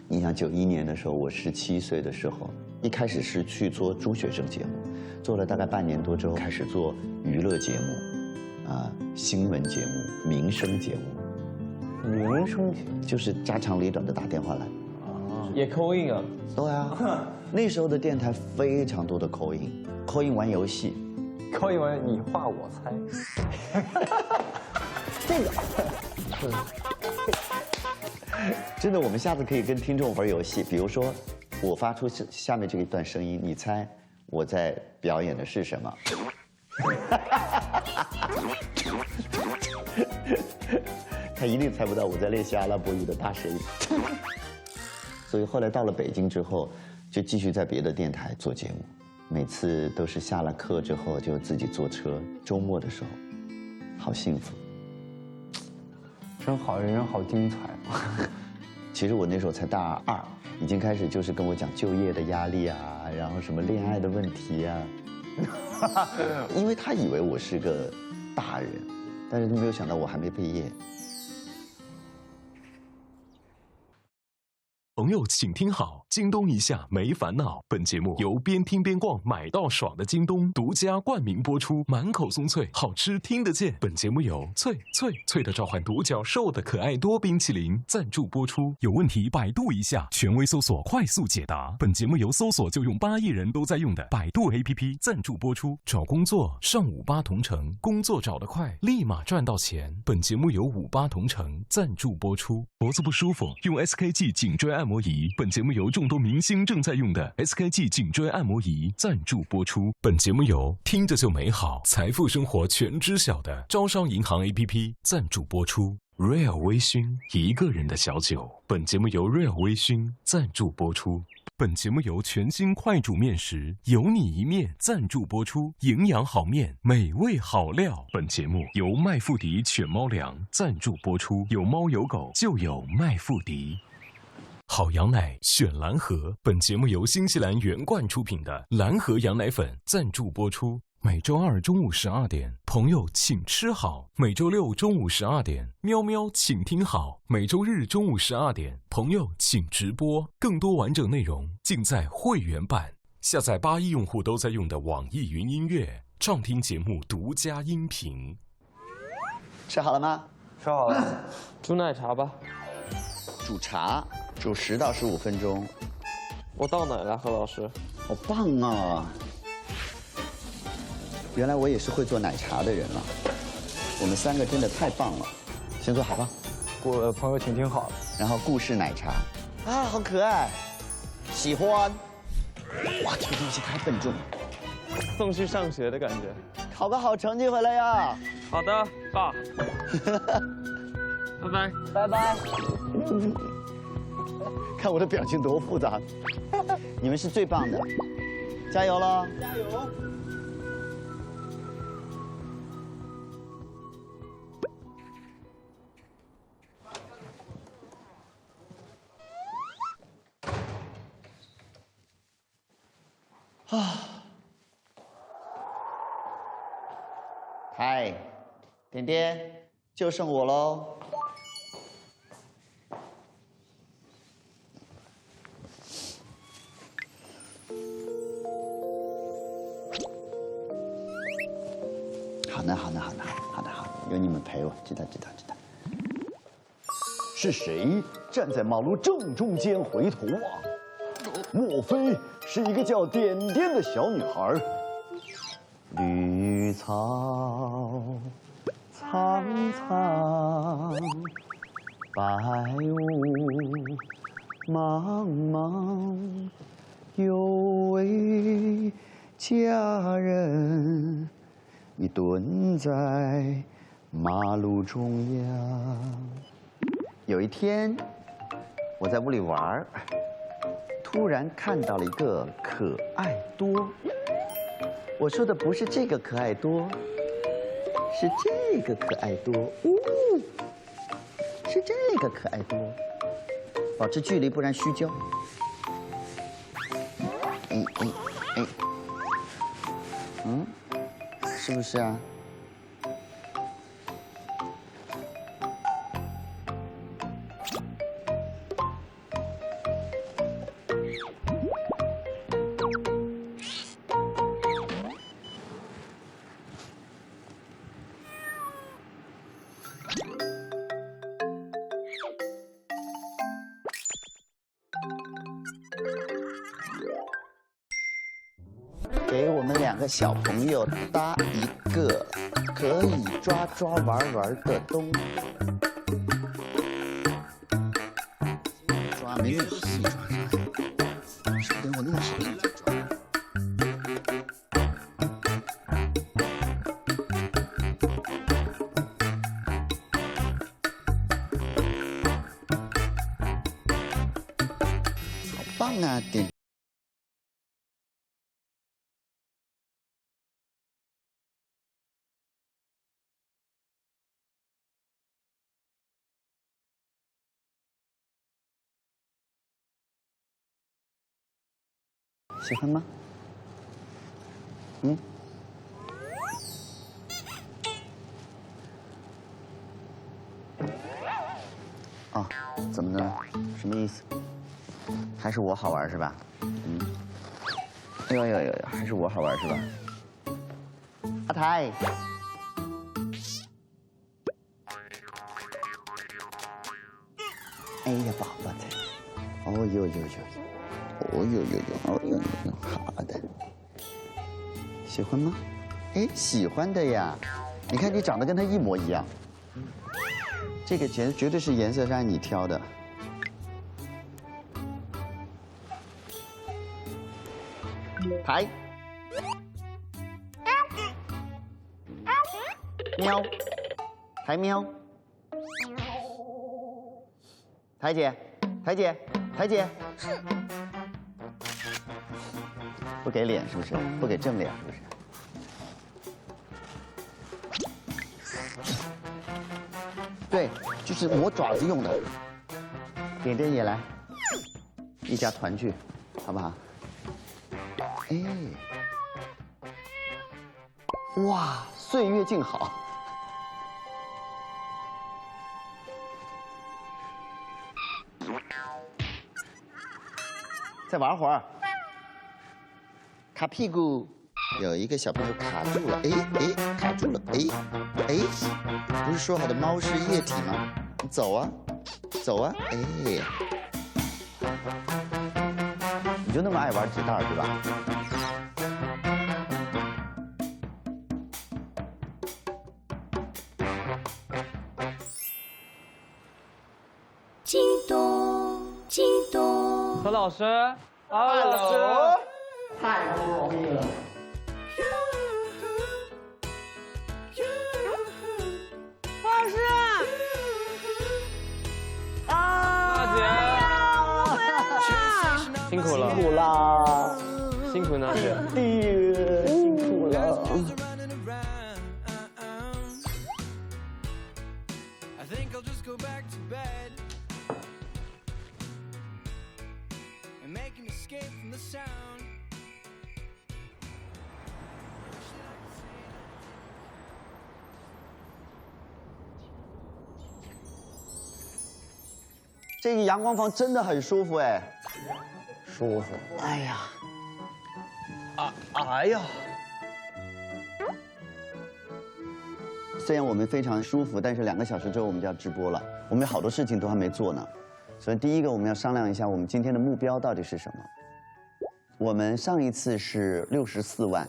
你想91年的时候，我17岁的时候，一开始是去做中学生节目，做了大概半年多之后，开始做娱乐节目，新闻节目、民生节目。民生节目就是家长里短的打电话来。也扣印啊？对啊，那时候的电台非常多的扣印玩游戏。扣印玩你画我猜。这个。真的，我们下次可以跟听众玩游戏，比如说，我发出下面这一段声音，你猜我在表演的是什么？他一定猜不到我在练习阿拉伯语的大舌音。所以后来到了北京之后，就继续在别的电台做节目，每次都是下了课之后就自己坐车，周末的时候，好幸福。真好，人生好精彩。其实我那时候才大2，已经开始就是跟我讲就业的压力啊，然后什么恋爱的问题啊。因为他以为我是个大人，但是没有想到我还没毕业。朋友，请听好，京东一下没烦恼。本节目由边听边逛买到爽的京东独家冠名播出，满口松脆，好吃听得见。本节目由脆的召唤独角兽的可爱多冰淇淋赞助播出。有问题百度一下，权威搜索快速解答。本节目由搜索就用8亿人都在用的百度 APP 赞助播出。找工作上58同城，工作找得快，立马赚到钱。本节目由58同城赞助播出。脖子不舒服，用 SKG 颈椎按摩仪。本节目由众多明星正在用的 SKG 颈椎按摩仪赞助播出。本节目由听着就美好，财富生活全知晓的招商银行 APP 赞助播出。Real 微醺，一个人的小酒。本节目由 Real 微醺赞助播出。本节目由全新快煮面食有你一面赞助播出，营养好面，美味好料。本节目由麦富迪犬猫粮赞助播出，有猫有狗就有麦富迪。好羊奶选蓝河。本节目由新西兰原罐出品的蓝河羊奶粉赞助播出。每周2中午12点，朋友请吃好；每周6中午12点，喵喵请听好；每周日中午12点，朋友请直播。更多完整内容尽在会员版。下载8亿用户都在用的网易云音乐，畅听节目独家音频。吃好了吗？吃好了，煮奶茶吧。煮茶，煮10到15分钟。我倒奶了，何老师。好棒啊！原来我也是会做奶茶的人了。我们3个真的太棒了。先坐好吧。我朋友请听好了。然后故事奶茶，啊，好可爱，喜欢。哇，这个东西太笨重了。送去上学的感觉。考个好成绩回来呀。好的，爸。拜拜。拜拜。看我的表情多复杂。你们是最棒的，加油喽！加油！嗨，点点，就剩我喽。好的，有你们陪我，知道。是谁站在马路正中间回头望？莫非是一个叫点点的小女孩？绿草苍苍，白雾茫茫，有位佳人，你蹲在马路中央。有一天，我在屋里玩，突然看到了一个可爱多。我说的不是这个可爱多，是这个可爱多。是这个可爱多。保持距离，不然虚焦。是不是啊？给我们2个小朋友搭一个可以抓抓玩玩的东西。抓没那么细抓啥呀？是不是得我弄好了再抓？好棒啊，点。喜欢吗？哦，怎么呢？什么意思？还是我好玩是吧？哎呦，还是我好玩是吧？阿台。哎呀，宝宝的。哦呦，好的，喜欢吗？哎，喜欢的呀。你看你长得跟他一模一样，这个绝对是颜色是按你挑的。抬，喵，抬喵，台姐。不给脸是不是？不给正脸是不是？对，就是磨爪子用的。点点也来，一家团聚，好不好？哎，哇，岁月静好。再玩会儿，卡屁股，有一个小朋友卡住了，卡住了，不是说好的猫是液体吗？你走啊，你就那么爱玩纸袋对吧？京东。何老师，Hello，太不容易了。何老师，大姐，辛苦了，辛苦娜姐，辛苦了。这个阳光房真的很舒服哎，舒服。哎呀，哎呀，虽然我们非常舒服，但是2个小时之后我们就要直播了，我们有好多事情都还没做呢。所以第一个我们要商量一下，我们今天的目标到底是什么？我们上一次是64万，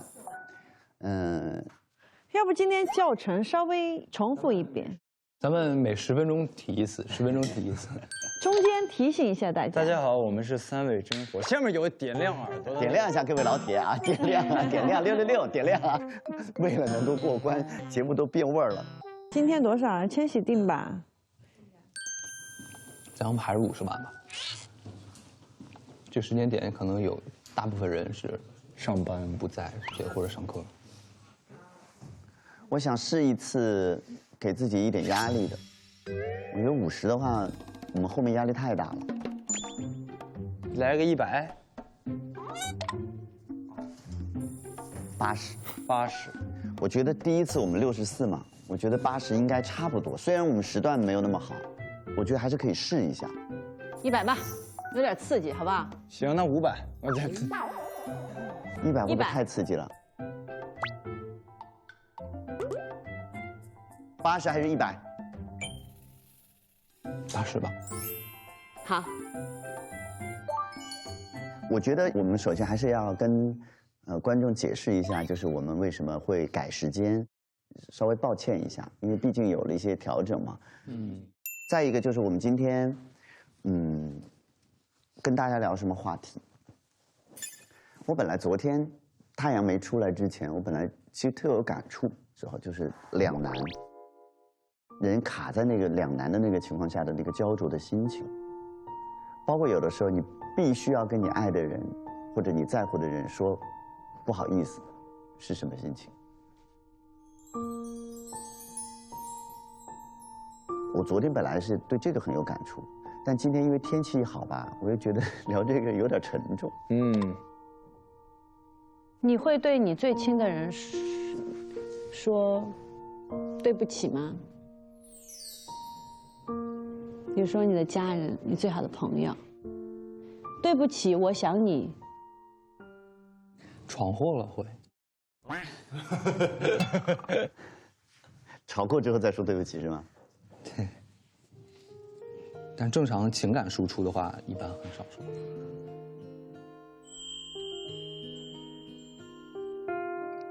要不今天教程稍微重复一遍，咱们每10分钟提一次，10分钟提一次。中间提醒一下大家。大家好，我们是3位真火，下面有点亮耳朵，点亮一下各位老铁啊，点亮666，点亮啊！为了能够过关，节目都变味儿了。今天多少？千玺定吧。咱们还是50万吧。这个时间点可能有大部分人是上班不在，或者上课。我想试一次给自己一点压力的。我觉得50的话，我们后面压力太大了。来个100。80。我觉得第一次我们64嘛，我觉得80应该差不多。虽然我们时段没有那么好，我觉得还是可以试一下。100吧，有点刺激，好不好？行，那500，我再100会不会太刺激了？80还是100？ 80吧。好。我觉得我们首先还是要跟观众解释一下，就是我们为什么会改时间，稍微抱歉一下，因为毕竟有了一些调整嘛。再一个就是我们今天，跟大家聊什么话题？我本来昨天太阳没出来之前，我本来其实特有感触，之后就是两难，人卡在那个两难的那个情况下的那个焦灼的心情，包括有的时候你必须要跟你爱的人或者你在乎的人说不好意思，是什么心情？我昨天本来是对这个很有感触，但今天因为天气好吧，我又觉得聊这个有点沉重。你会对你最亲的人说对不起吗？比如说你的家人，你最好的朋友，对不起，我想你。闯祸了会。吵过之后再说对不起是吗？对。但正常情感输出的话，一般很少说。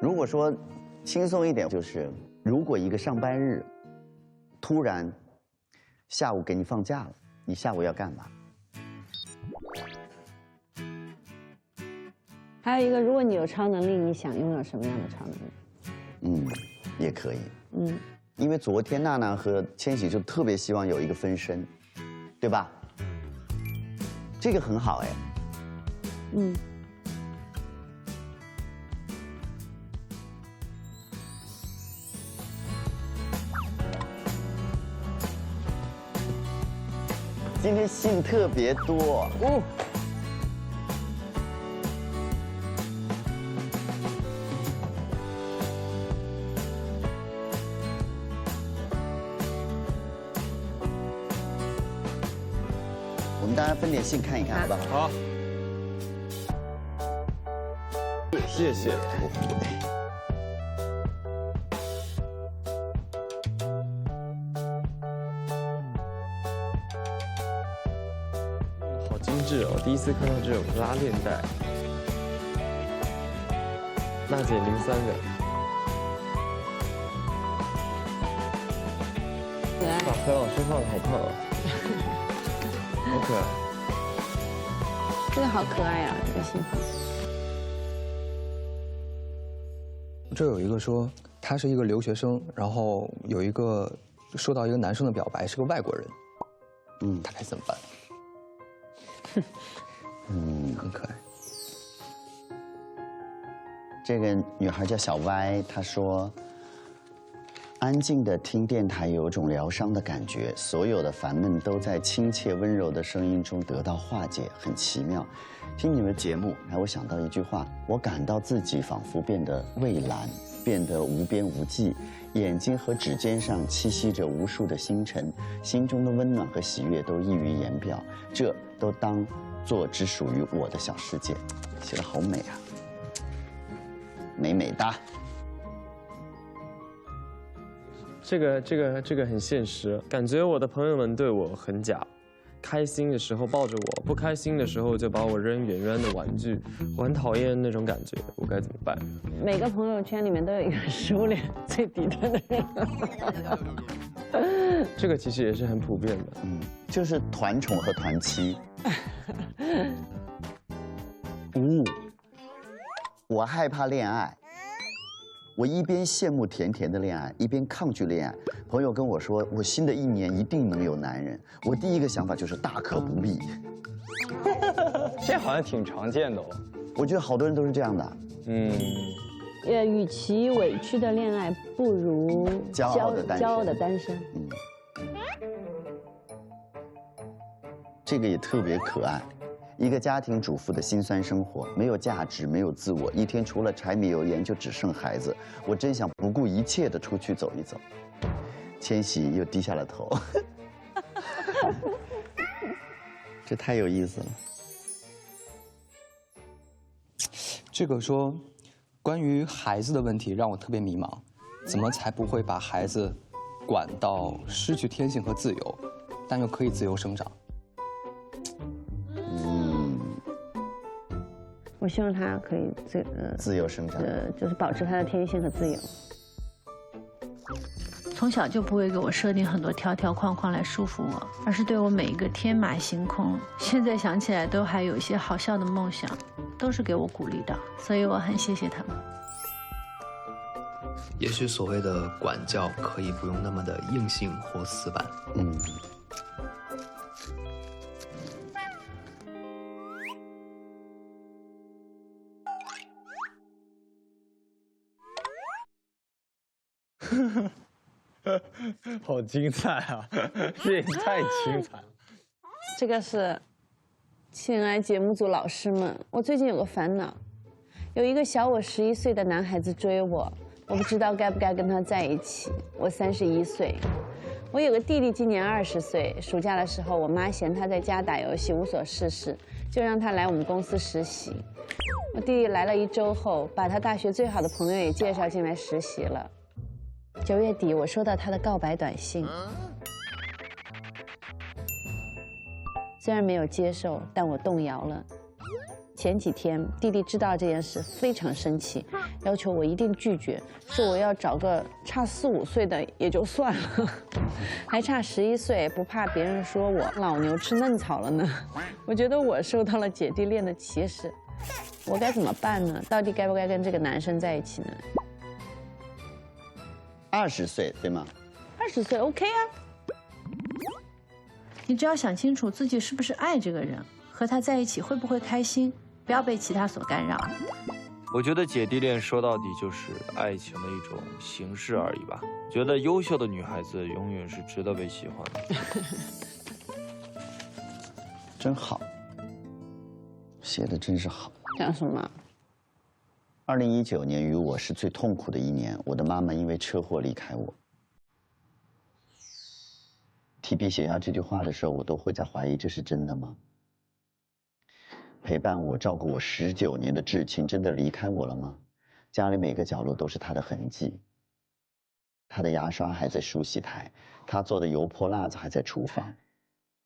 如果说轻松一点，就是如果一个上班日突然下午给你放假了，你下午要干嘛？还有一个，如果你有超能力，你想拥有什么样的超能力？也可以。因为昨天娜娜和千玺就特别希望有一个分身，对吧？这个很好哎。今天信特别多。我们大家分点信看一看，好不好？好。谢谢。好精致哦！第一次看到这种拉链带。娜姐03个。可爱。把何老师画的好胖啊！好可爱。这个好可爱啊，这个幸福。这有一个说他是一个留学生，然后有一个收到一个男生的表白，是个外国人，他该怎么办？很可爱。这个女孩叫小歪，她说：“安静的听电台有种疗伤的感觉，所有的烦闷都在亲切温柔的声音中得到化解，很奇妙。听你们节目，让我想到一句话：我感到自己仿佛变得蔚蓝，变得无边无际，眼睛和指尖上栖息着无数的星辰，心中的温暖和喜悦都溢于言表，这都当做只属于我的小世界。”写得好美啊，美美哒。这个很现实，感觉我的朋友们对我很假，开心的时候抱着我，不开心的时候就把我扔远远的玩具，我很讨厌那种感觉，我该怎么办？每个朋友圈里面都有一个收敛最底端的人。这个其实也是很普遍的，就是团宠和团妻。我害怕恋爱。我一边羡慕甜甜的恋爱，一边抗拒恋爱。朋友跟我说，我新的一年一定能有男人。我第一个想法就是大可不必。这好像挺常见的哦。我觉得好多人都是这样的。与其委屈的恋爱，不如骄傲的单身。这个也特别可爱。一个家庭主妇的辛酸生活，没有价值，没有自我，一天除了柴米油盐就只剩孩子。我真想不顾一切的出去走一走。千玺又低下了头，这太有意思了。这个说，关于孩子的问题让我特别迷茫，怎么才不会把孩子管到失去天性和自由，但又可以自由生长？我希望他可以自由生长，就是保持他的天性和自由。从小就不会给我设定很多条条框框来束缚我，而是对我每一个天马行空，现在想起来都还有一些好笑的梦想，都是给我鼓励的，所以我很谢谢他们。也许所谓的管教可以不用那么的硬性或死板。好精彩啊！这也太精彩了。这个是，亲爱节目组老师们，我最近有个烦恼，有一个小我11岁的男孩子追我，我不知道该不该跟他在一起。我31岁，我有个弟弟，今年20岁。暑假的时候，我妈嫌他在家打游戏无所事事，就让他来我们公司实习。我弟弟来了1周后，把他大学最好的朋友也介绍进来实习了。9月底，我收到他的告白短信，虽然没有接受，但我动摇了。前几天，弟弟知道这件事，非常生气，要求我一定拒绝，说我要找个差4、5岁的也就算了，还差11岁，不怕别人说我老牛吃嫩草了呢。我觉得我受到了姐弟恋的歧视，我该怎么办呢？到底该不该跟这个男生在一起呢？20岁对吗？20岁 OK 啊。你只要想清楚自己是不是爱这个人，和他在一起会不会开心，不要被其他所干扰。我觉得姐弟恋说到底就是爱情的一种形式而已吧。觉得优秀的女孩子永远是值得被喜欢的。真好，写的真是好。讲什么？2019年与我是最痛苦的一年，我的妈妈因为车祸离开我。提笔写下这句话的时候，我都会在怀疑这是真的吗？陪伴我、照顾我19年的至亲真的离开我了吗？家里每个角落都是她的痕迹，她的牙刷还在梳洗台，她做的油泼辣子还在厨房，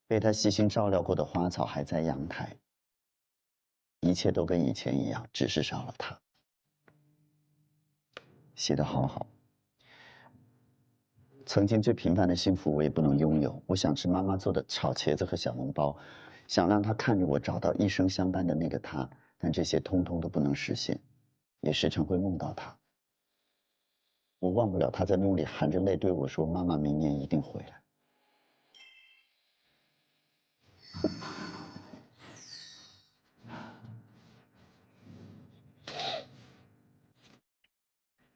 被她细心照料过的花草还在阳台。一切都跟以前一样，只是少了她。写得好好。曾经最平凡的幸福我也不能拥有，我想吃妈妈做的炒茄子和小笼包，想让她看着我找到一生相伴的那个她，但这些通通都不能实现，也时常会梦到她。我忘不了她在梦里含着泪对我说：“妈妈明年一定回来。”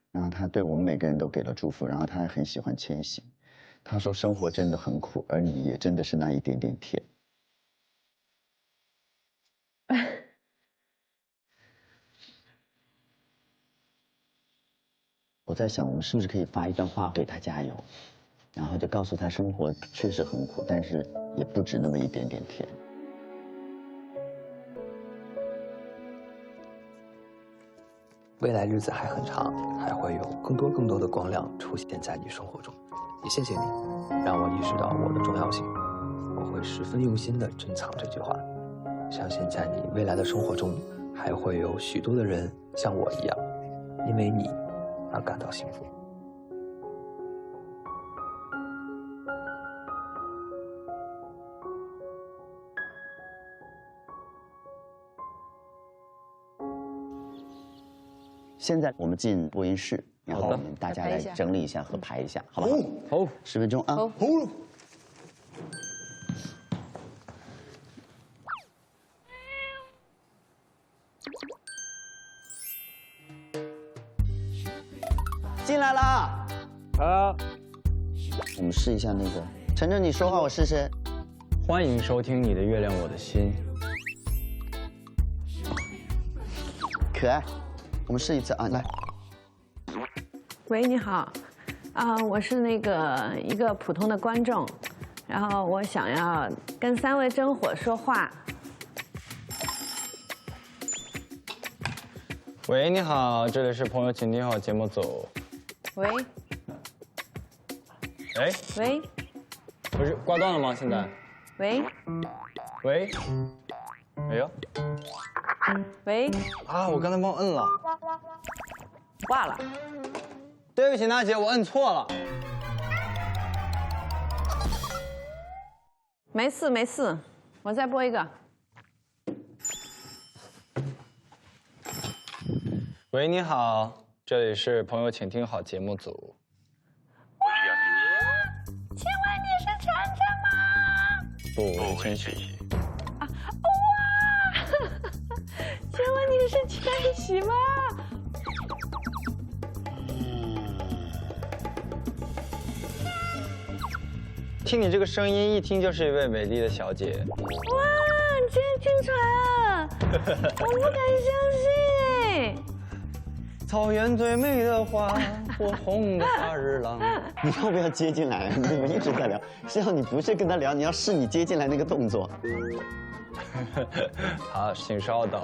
然后他对我们每个人都给了祝福，然后他还很喜欢千玺。他说生活真的很苦，而你也真的是那一点点甜。我在想，我们是不是可以发一段话给他加油，然后就告诉他生活确实很苦，但是也不止那么一点点甜。未来日子还很长，还会有更多的光亮出现在你生活中。也谢谢你，让我意识到我的重要性。我会十分用心地珍藏这句话，相信在你未来的生活中，还会有许多的人像我一样，因为你而感到幸福。现在我们进播音室，然后我们大家来整理一下和排一下，好不好？好，10分钟啊。好。进来了。好。我们试一下那个，晨晨你说话，我试试。欢迎收听《你的月亮我的心》。可爱。我们试一次啊，来。喂，你好，我是那个一个普通的观众，然后我想要跟3位真火说话。喂，你好，这里是朋友请听好节目组。喂，哎，喂，不是挂断了吗？现在？喂，喂，哎呀，喂，啊，我刚才忘摁了，挂了。对不起，娜姐，我摁错了。没事没事，我再拨一个。喂，你好，这里是朋友请听好节目组。请问你是晨晨吗？不，我是千玺。哇！请问你是千玺吗？听你这个声音，一听就是一位美丽的小姐。哇，千晨，我不敢相信。草原最美的花，火红的夏日郎。你要不要接进来？你们一直在聊，是要你不是跟他聊，你要试你接进来那个动作。好，请稍等。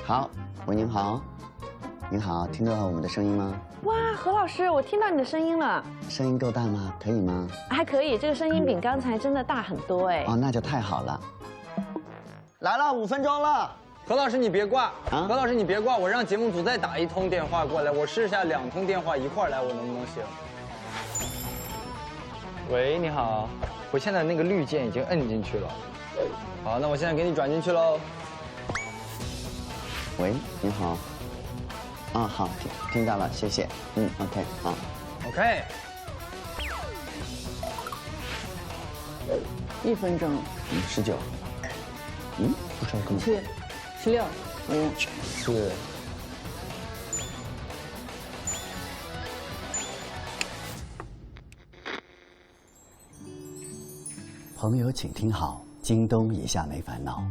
好，喂，您好，您好，听到我们的声音吗？哇，何老师，我听到你的声音了。声音够大吗？可以吗？还可以，这个声音比刚才真的大很多哎。哦，那就太好了。来了，5分钟了。何老师你别挂，何老师你别挂，我让节目组再打1通电话过来，我试一下2通电话一块儿来，我能不能行？喂，你好，我现在那个绿键已经摁进去了。好，那我现在给你转进去喽。喂，你好。啊，好，听到了，谢谢。OK， 好。OK。1分钟。19。不知道干嘛。7、16、5、4。朋友请听好，京东一下没烦恼。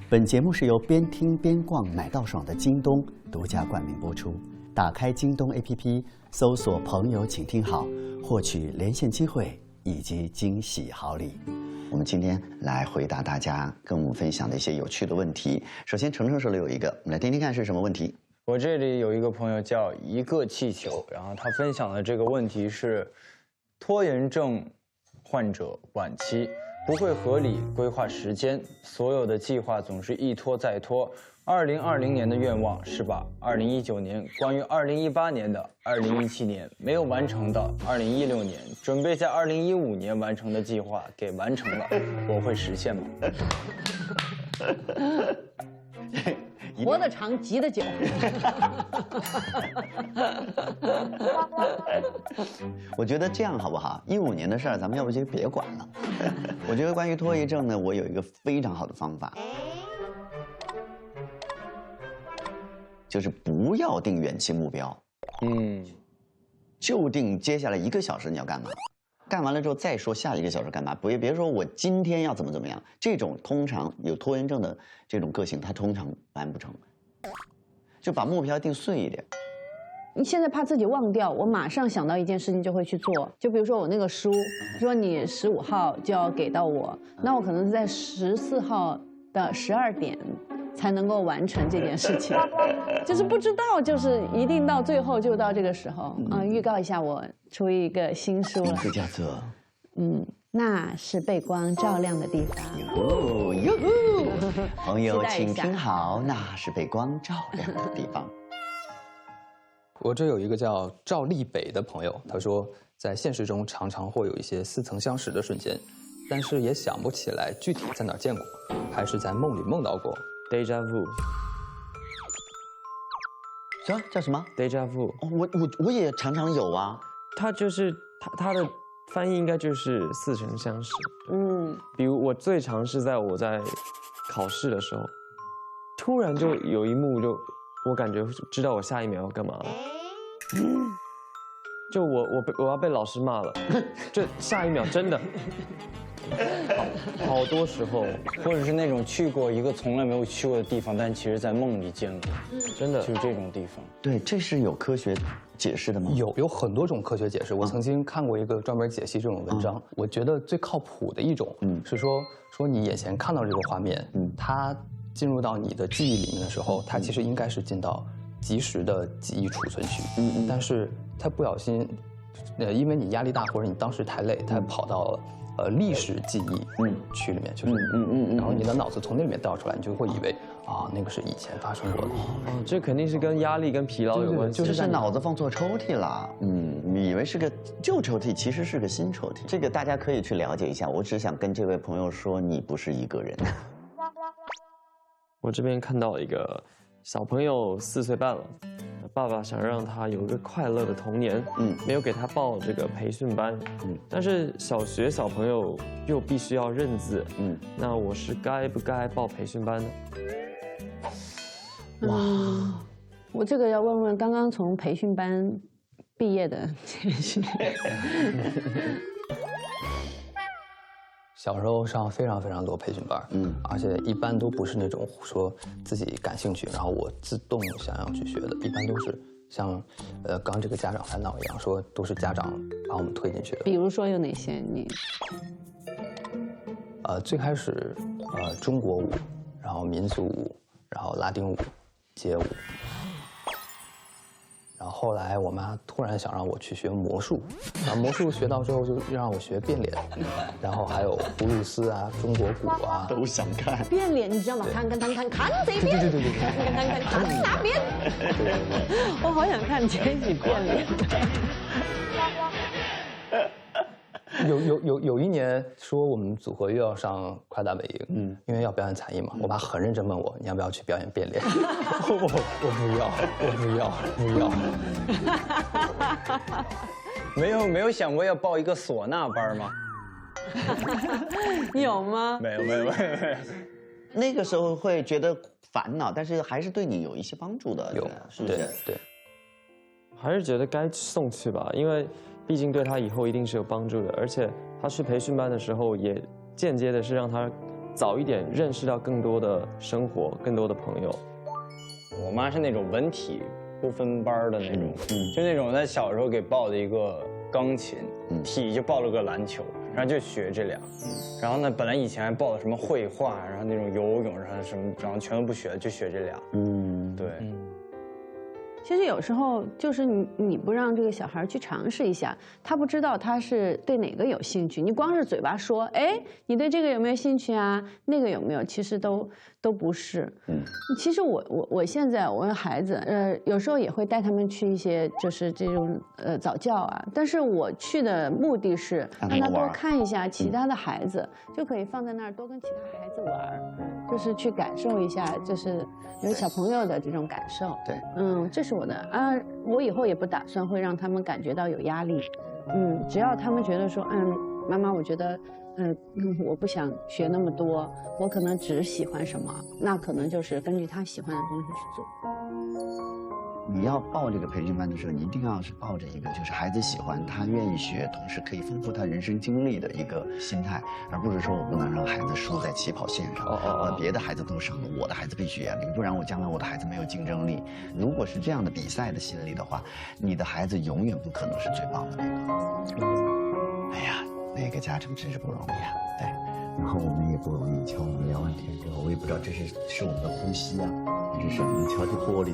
本节目是由边听边逛买到爽的京东独家冠名播出。打开京东 APP， 搜索“朋友请听好”，获取连线机会以及惊喜好礼。我们今天来回答大家跟我们分享的一些有趣的问题。首先，程程手里有一个，我们来听听看是什么问题。我这里有一个朋友叫一个气球，然后他分享的这个问题是：拖延症患者晚期。不会合理规划时间，所有的计划总是一拖再拖。2020年的愿望是把2019年关于2018年的、2017年没有完成的、2016年准备在2015年完成的计划给完成了，我会实现吗？活得长，急得久。我觉得这样好不好？15年的事儿，咱们要不就别管了。我觉得关于拖延症呢，我有一个非常好的方法，就是不要定远期目标，就定接下来1个小时你要干嘛。干完了之后再说下1个小时干嘛，别说我今天要怎么样，这种通常有拖延症的这种个性，他通常完不成，就把目标定碎一点。你现在怕自己忘掉，我马上想到一件事情就会去做。就比如说我那个书，说你15号就要给到我，那我可能是在14号的12点才能够完成这件事情，就是不知道，就是一定到最后就到这个时候啊。预告一下，我出一个新书了，名字叫做那是被光照亮的地方。哟呼！朋友请听好，那是被光照亮的地方。我这有一个叫赵立北的朋友，他说在现实中常常会有一些似曾相识的瞬间，但是也想不起来具体在哪儿见过，还是在梦里梦到过。Deja vu。叫什么 ？Deja vu。我也常常有啊。它就是它的翻译应该就是似曾相识。比如我最常是在我在考试的时候，突然就有一幕就我感觉知道我下一秒要干嘛了。就我要被老师骂了，这下一秒真的好多时候，或者是那种去过一个从来没有去过的地方，但其实在梦里见过，真的就是这种地方。对，这是有科学解释的吗？有很多种科学解释。我曾经看过一个专门解析这种文章，我觉得最靠谱的一种，是说你眼前看到这个画面，它进入到你的记忆里面的时候，它其实应该是进到即时的记忆储存区，但是它不小心，因为你压力大或者你当时太累，它跑到了历史记忆区里面，就是然后你的脑子从那里面调出来，你就会以为啊那个是以前发生过的。哦，这肯定是跟压力跟疲劳有关系，就是脑子放错抽屉了。你以为是个旧抽屉，其实是个新抽屉。这个大家可以去了解一下。我只想跟这位朋友说，你不是一个人。我这边看到一个小朋友4岁半了，爸爸想让他有一个快乐的童年，没有给他报这个培训班，但是小学小朋友又必须要认字，那我是该不该报培训班呢？哇，我这个要问问刚刚从培训班毕业的谦虚。小时候上非常多培训班，而且一般都不是那种说自己感兴趣，然后我自动想要去学的，一般都是像刚这个家长烦恼一样，说都是家长把我们推进去的。比如说有哪些你？最开始中国舞，然后民族舞，然后拉丁舞、街舞。然后后来我妈突然想让我去学魔术，然后魔术学到之后就让我学变脸，然后还有葫芦丝啊、中国鼓啊，都想看。变脸你知道吗？看这边，看那边。我好想看千玺变脸。有一年说我们组合又要上快大本营，因为要表演才艺嘛，我妈很认真问我你要不要去表演变脸，我不要。没有想过要报一个唢呐班吗？有吗？没有。那个时候会觉得烦恼，但是还是对你有一些帮助的，是不是？对，还是觉得该送去吧，因为毕竟对他以后一定是有帮助的，而且他去培训班的时候，也间接的是让他早一点认识到更多的生活，更多的朋友。我妈是那种文体不分班的那种，就那种在小时候给报的一个钢琴，体就报了个篮球，然后就学这俩。然后呢，本来以前还报了什么绘画，然后那种游泳，然后什么，然后全都不学，就学这俩。对。其实有时候就是你不让这个小孩去尝试一下，他不知道他是对哪个有兴趣。你光是嘴巴说，哎，你对这个有没有兴趣啊？那个有没有？其实都不是。其实我现在我的孩子，有时候也会带他们去一些就是这种早教啊，但是我去的目的是让他多看一下其他的孩子，就可以放在那儿多跟其他孩子玩，就是去感受一下，就是有小朋友的这种感受。对，这是我的啊，我以后也不打算会让他们感觉到有压力，只要他们觉得说，妈妈，我觉得，我不想学那么多，我可能只喜欢什么，那可能就是根据他喜欢的东西去做。你要报这个培训班的时候，你一定要是抱着一个就是孩子喜欢，他愿意学，同时可以丰富他人生经历的一个心态，而不是说我不能让孩子输在起跑线上，别的孩子都上了，我的孩子必须严厉，不然我将来我的孩子没有竞争力。如果是这样的比赛的心理的话，你的孩子永远不可能是最棒的那个。哎呀，那个家长真是不容易啊，对。然后我们也不容易，瞧我们聊完天之后，我也不知道这是我们的呼吸啊，还是什么？瞧这玻璃。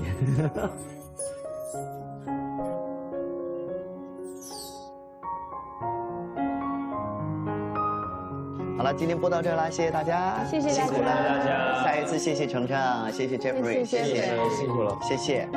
好了，今天播到这儿啦，谢谢大家，谢谢大家，辛苦了大家。下一次谢谢程程，谢谢 Jeffrey， 谢谢，辛苦了，谢谢。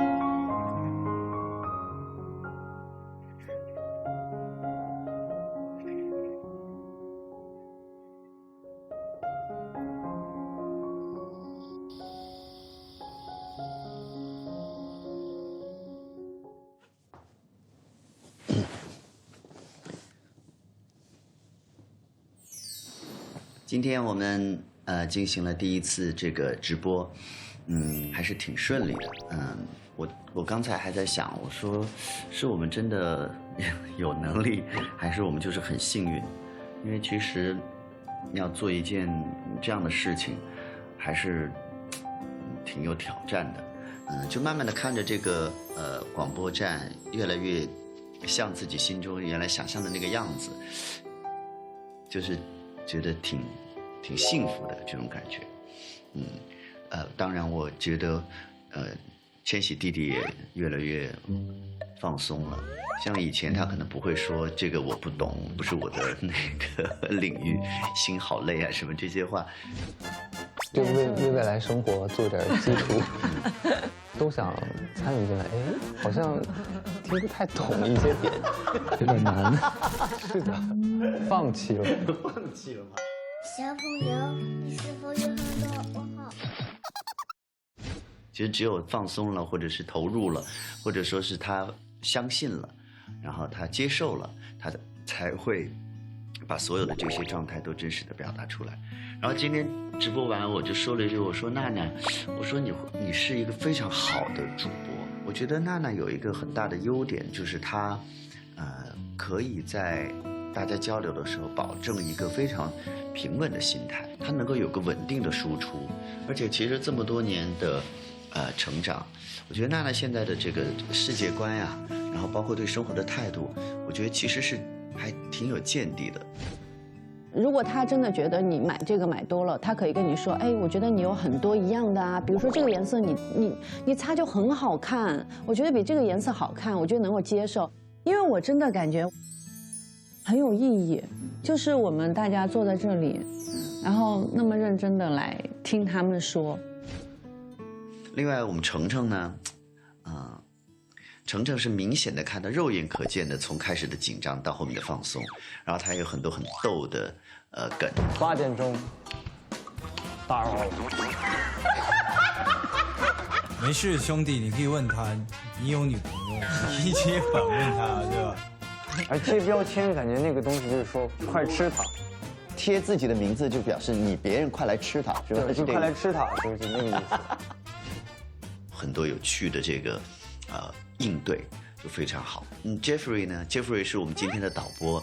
今天我们进行了第一次这个直播，还是挺顺利的。我刚才还在想，我说是我们真的有能力，还是我们就是很幸运？因为其实要做一件这样的事情，还是挺有挑战的。就慢慢的看着这个广播站越来越像自己心中原来想象的那个样子，就是觉得挺幸福的这种感觉。当然我觉得千玺弟弟也越来越放松了。像以前他可能不会说这个我不懂，不是我的那个领域，心好累啊什么这些话，就为未来生活做点基础，都想参与进来。哎，好像听不太懂一些点，有点难。是的，放弃了。放弃了吗？小朋友，你是否有很多问号？其实只有放松了，或者是投入了，或者说是他相信了，然后他接受了，他才会把所有的这些状态都真实的表达出来。然后今天直播完，我就说了一句，我说娜娜，我说你是一个非常好的主播。我觉得娜娜有一个很大的优点，就是她可以在大家交流的时候保证一个非常平稳的心态，她能够有个稳定的输出，而且其实这么多年的成长，我觉得娜娜现在的这个世界观呀，然后包括对生活的态度，我觉得其实是还挺有见地的。如果他真的觉得你买这个买多了，他可以跟你说，哎，我觉得你有很多一样的啊，比如说这个颜色你擦就很好看，我觉得比这个颜色好看，我觉得能够接受，因为我真的感觉很有意义，就是我们大家坐在这里，然后那么认真的来听他们说。另外，我们程程呢，程程是明显的看到肉眼可见的，从开始的紧张到后面的放松，然后他有很多很逗的梗。8点钟，打扰了。没事，兄弟，你可以问他，你有女朋友，你直接反问他，对吧？而贴标签，感觉那个东西就是说，快吃它。贴自己的名字就表示你别人快来吃它，是吧？对，就快来吃它，就是那个意思。很多有趣的这个应对就非常好。Jeffrey 呢 ？Jeffrey 是我们今天的导播，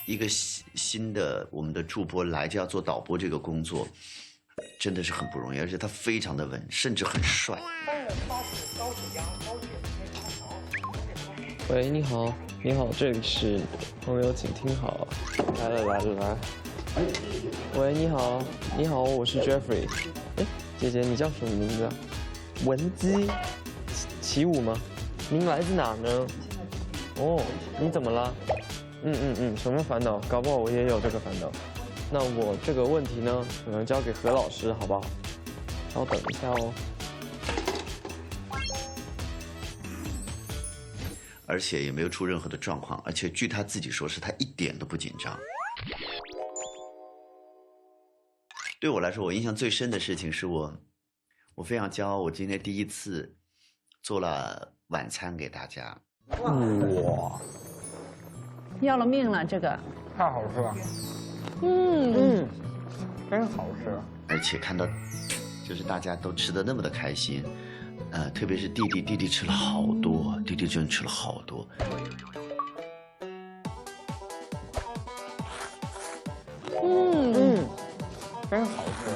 一个新的我们的助播来就要做导播这个工作，真的是很不容易，而且他非常的稳，甚至很帅。喂，你好，你好，这里是朋友，请听好，来了来了来。喂，你好，你好，我是 Jeffrey。哎，姐姐，你叫什么名字啊？文姬起舞吗？您来自哪呢？哦，你怎么了？什么烦恼？搞不好我也有这个烦恼。那我这个问题呢，可能交给何老师，好不好？稍等一下哦。而且也没有出任何的状况，而且据他自己说，是他一点都不紧张。对我来说，我印象最深的事情是我非常骄傲，我今天第一次做了晚餐给大家。哇，要了命了，这个太好吃了。真好吃。而且看到，就是大家都吃得那么的开心，特别是弟弟吃了好多，弟弟真的吃了好多。真好吃。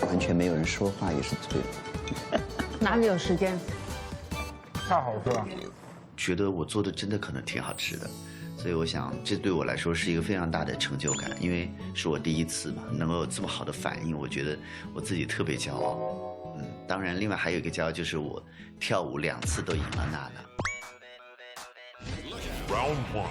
完全没有人说话也是醉了。哪里有时间？太好吃了。觉得我做的真的可能挺好吃的，所以我想这对我来说是一个非常大的成就感，因为是我第一次嘛，能够有这么好的反应，我觉得我自己特别骄傲。当然另外还有一个骄傲就是我跳舞2次都赢了娜娜。Round 1。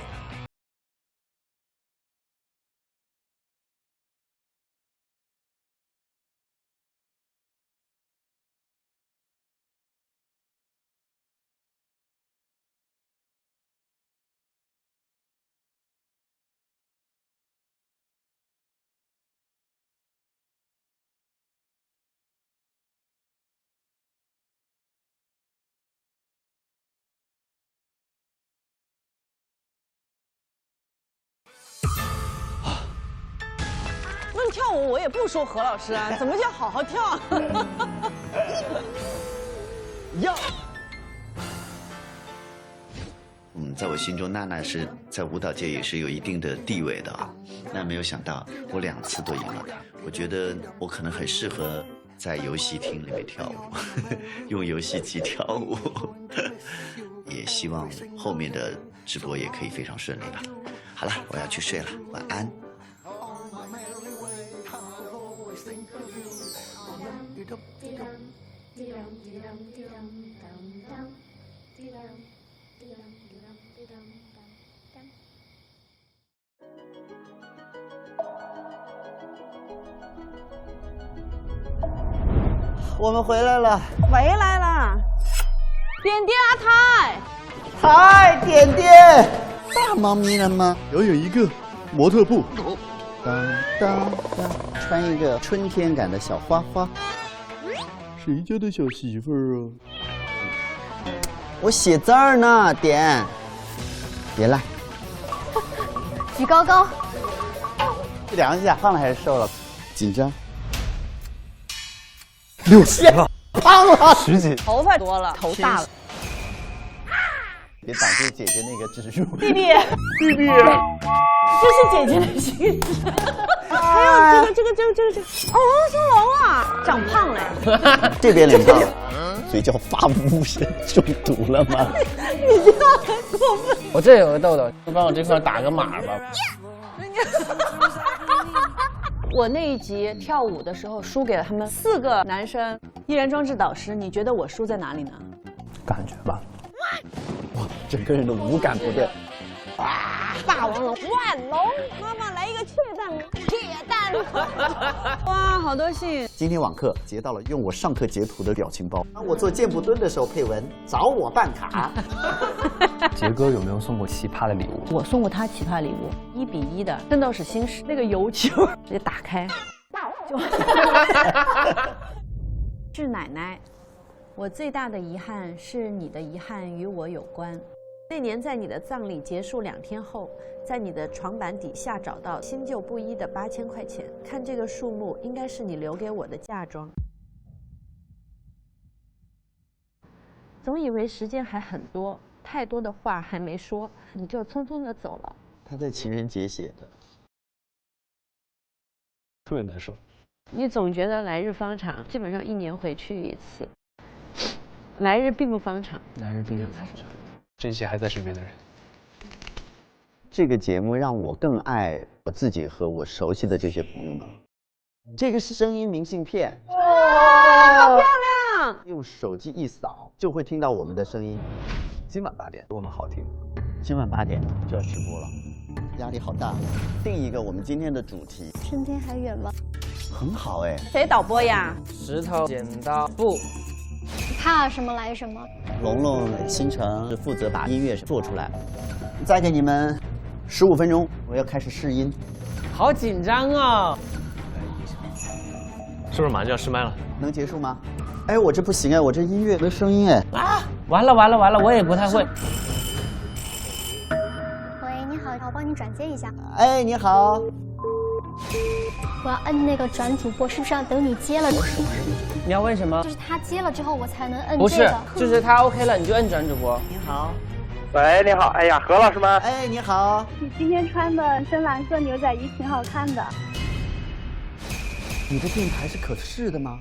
论跳舞，我也不说何老师啊，怎么叫好好跳？要。在我心中，娜娜是在舞蹈界也是有一定的地位的啊。那没有想到我2次都赢了她，我觉得我可能很适合在游戏厅里面跳舞，用游戏机跳舞。也希望后面的直播也可以非常顺利吧。好了，我要去睡了，晚安。我们回来了，回来了，点点阿泰，嗨，点点，大猫咪了吗？有一个模特步，当当当，穿一个春天感的小花花。谁家的小媳妇儿啊？我写字儿呢，点，别赖。举高高，量一下，胖了还是瘦了？紧张。60了，胖了10几，头发多了，头大了。别挡住姐姐那个指数。弟弟，这是姐姐的心。还有这个，哦，是龙啊，长胖了。这边脸胖了，嘴角发乌是中毒了吗？你这样很过分。我这有个痘痘，就帮我这块打个码吧。我那一集跳舞的时候输给了他们4个男生，艺人装置导师，你觉得我输在哪里呢？感觉吧。哇，整个人的舞感不对。霸王龙、万龙，妈妈来一个雀蛋。哇，好多信。今天网课截到了用我上课截图的表情包，当我做箭步蹲的时候配文找我办卡。杰哥有没有送过奇葩的礼物？我送过他奇葩礼物，1比1的圣斗士星矢那个油球直接打开，是奶奶，我最大的遗憾是你的遗憾与我有关。那年在你的葬礼结束2天后，在你的床板底下找到新旧不一的8000块钱，看这个数目应该是你留给我的嫁妆。总以为时间还很多，太多的话还没说，你就匆匆的走了。他在情人节写的，特别难受。你总觉得来日方长，基本上1年回去1次。来日并不方长，来日并不方长，珍惜还在身边的人。这个节目让我更爱我自己和我熟悉的这些朋友们。这个是声音明信片，哇，好漂亮！用手机一扫就会听到我们的声音。今晚8点，多么好听！今晚8点就要直播了，压力好大。定一个我们今天的主题，春天还远吗？很好哎。谁导播呀？石头剪刀布。怕什么来什么。龙龙、星辰是负责把音乐做出来。再给你们15分钟，我要开始试音。好紧张啊！是不是马上就要试麦了？能结束吗？哎，我这不行哎，我这音乐没声音哎。啊！完了，我也不太会。喂，你好，我帮你转接一下。哎，你好。我要摁那个转主播，是不是要等你接了？你要问什么？就是他接了之后，我才能摁不是，这个。就是他 OK 了，你就摁转主播。你好。喂，你好，哎呀，何老师吗？哎，你好。你今天穿的深蓝色牛仔衣挺好看的。你的电台是可视的吗？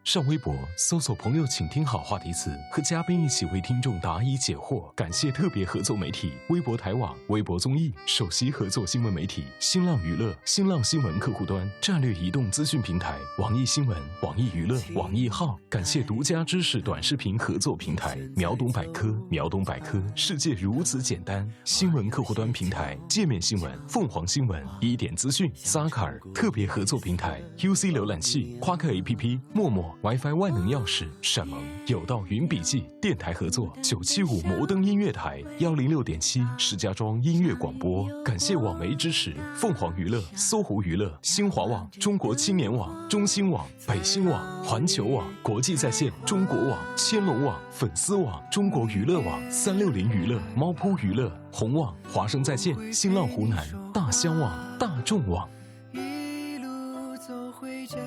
上微博搜索“朋友请听好”话题词，和嘉宾一起为听众答疑解惑。感谢特别合作媒体微博台网、微博综艺首席合作新闻媒体新浪娱乐、新浪新闻客户端战略移动资讯平台网易新闻、网易娱乐、网易号。感谢独家知识短视频合作平台秒懂百科。秒懂百科，世界如此简单。新闻客户端平台界面新闻、凤凰新闻、1点资讯、萨卡尔。特别合作平台 UC 浏览器、夸克 APP、陌陌。WiFi 万能钥匙、闪萌、有道云笔记。电台合作975摩登音乐台106.7石家庄音乐广播。感谢网媒支持：凤凰娱乐、搜狐娱乐、新华网、中国青年网、中新网、北新网、环球网、国际在线、中国网、千龙网、粉丝网、中国娱乐网、360娱乐、猫扑娱乐、红网、华声在线、新浪湖南、大香网、大众网。一路走回家。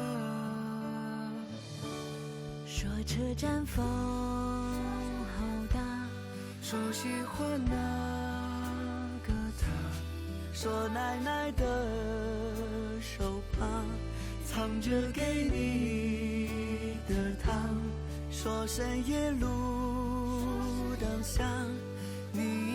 说车站风好大，说喜欢那个他，说奶奶的手帕藏着给你的糖，说深夜路灯下你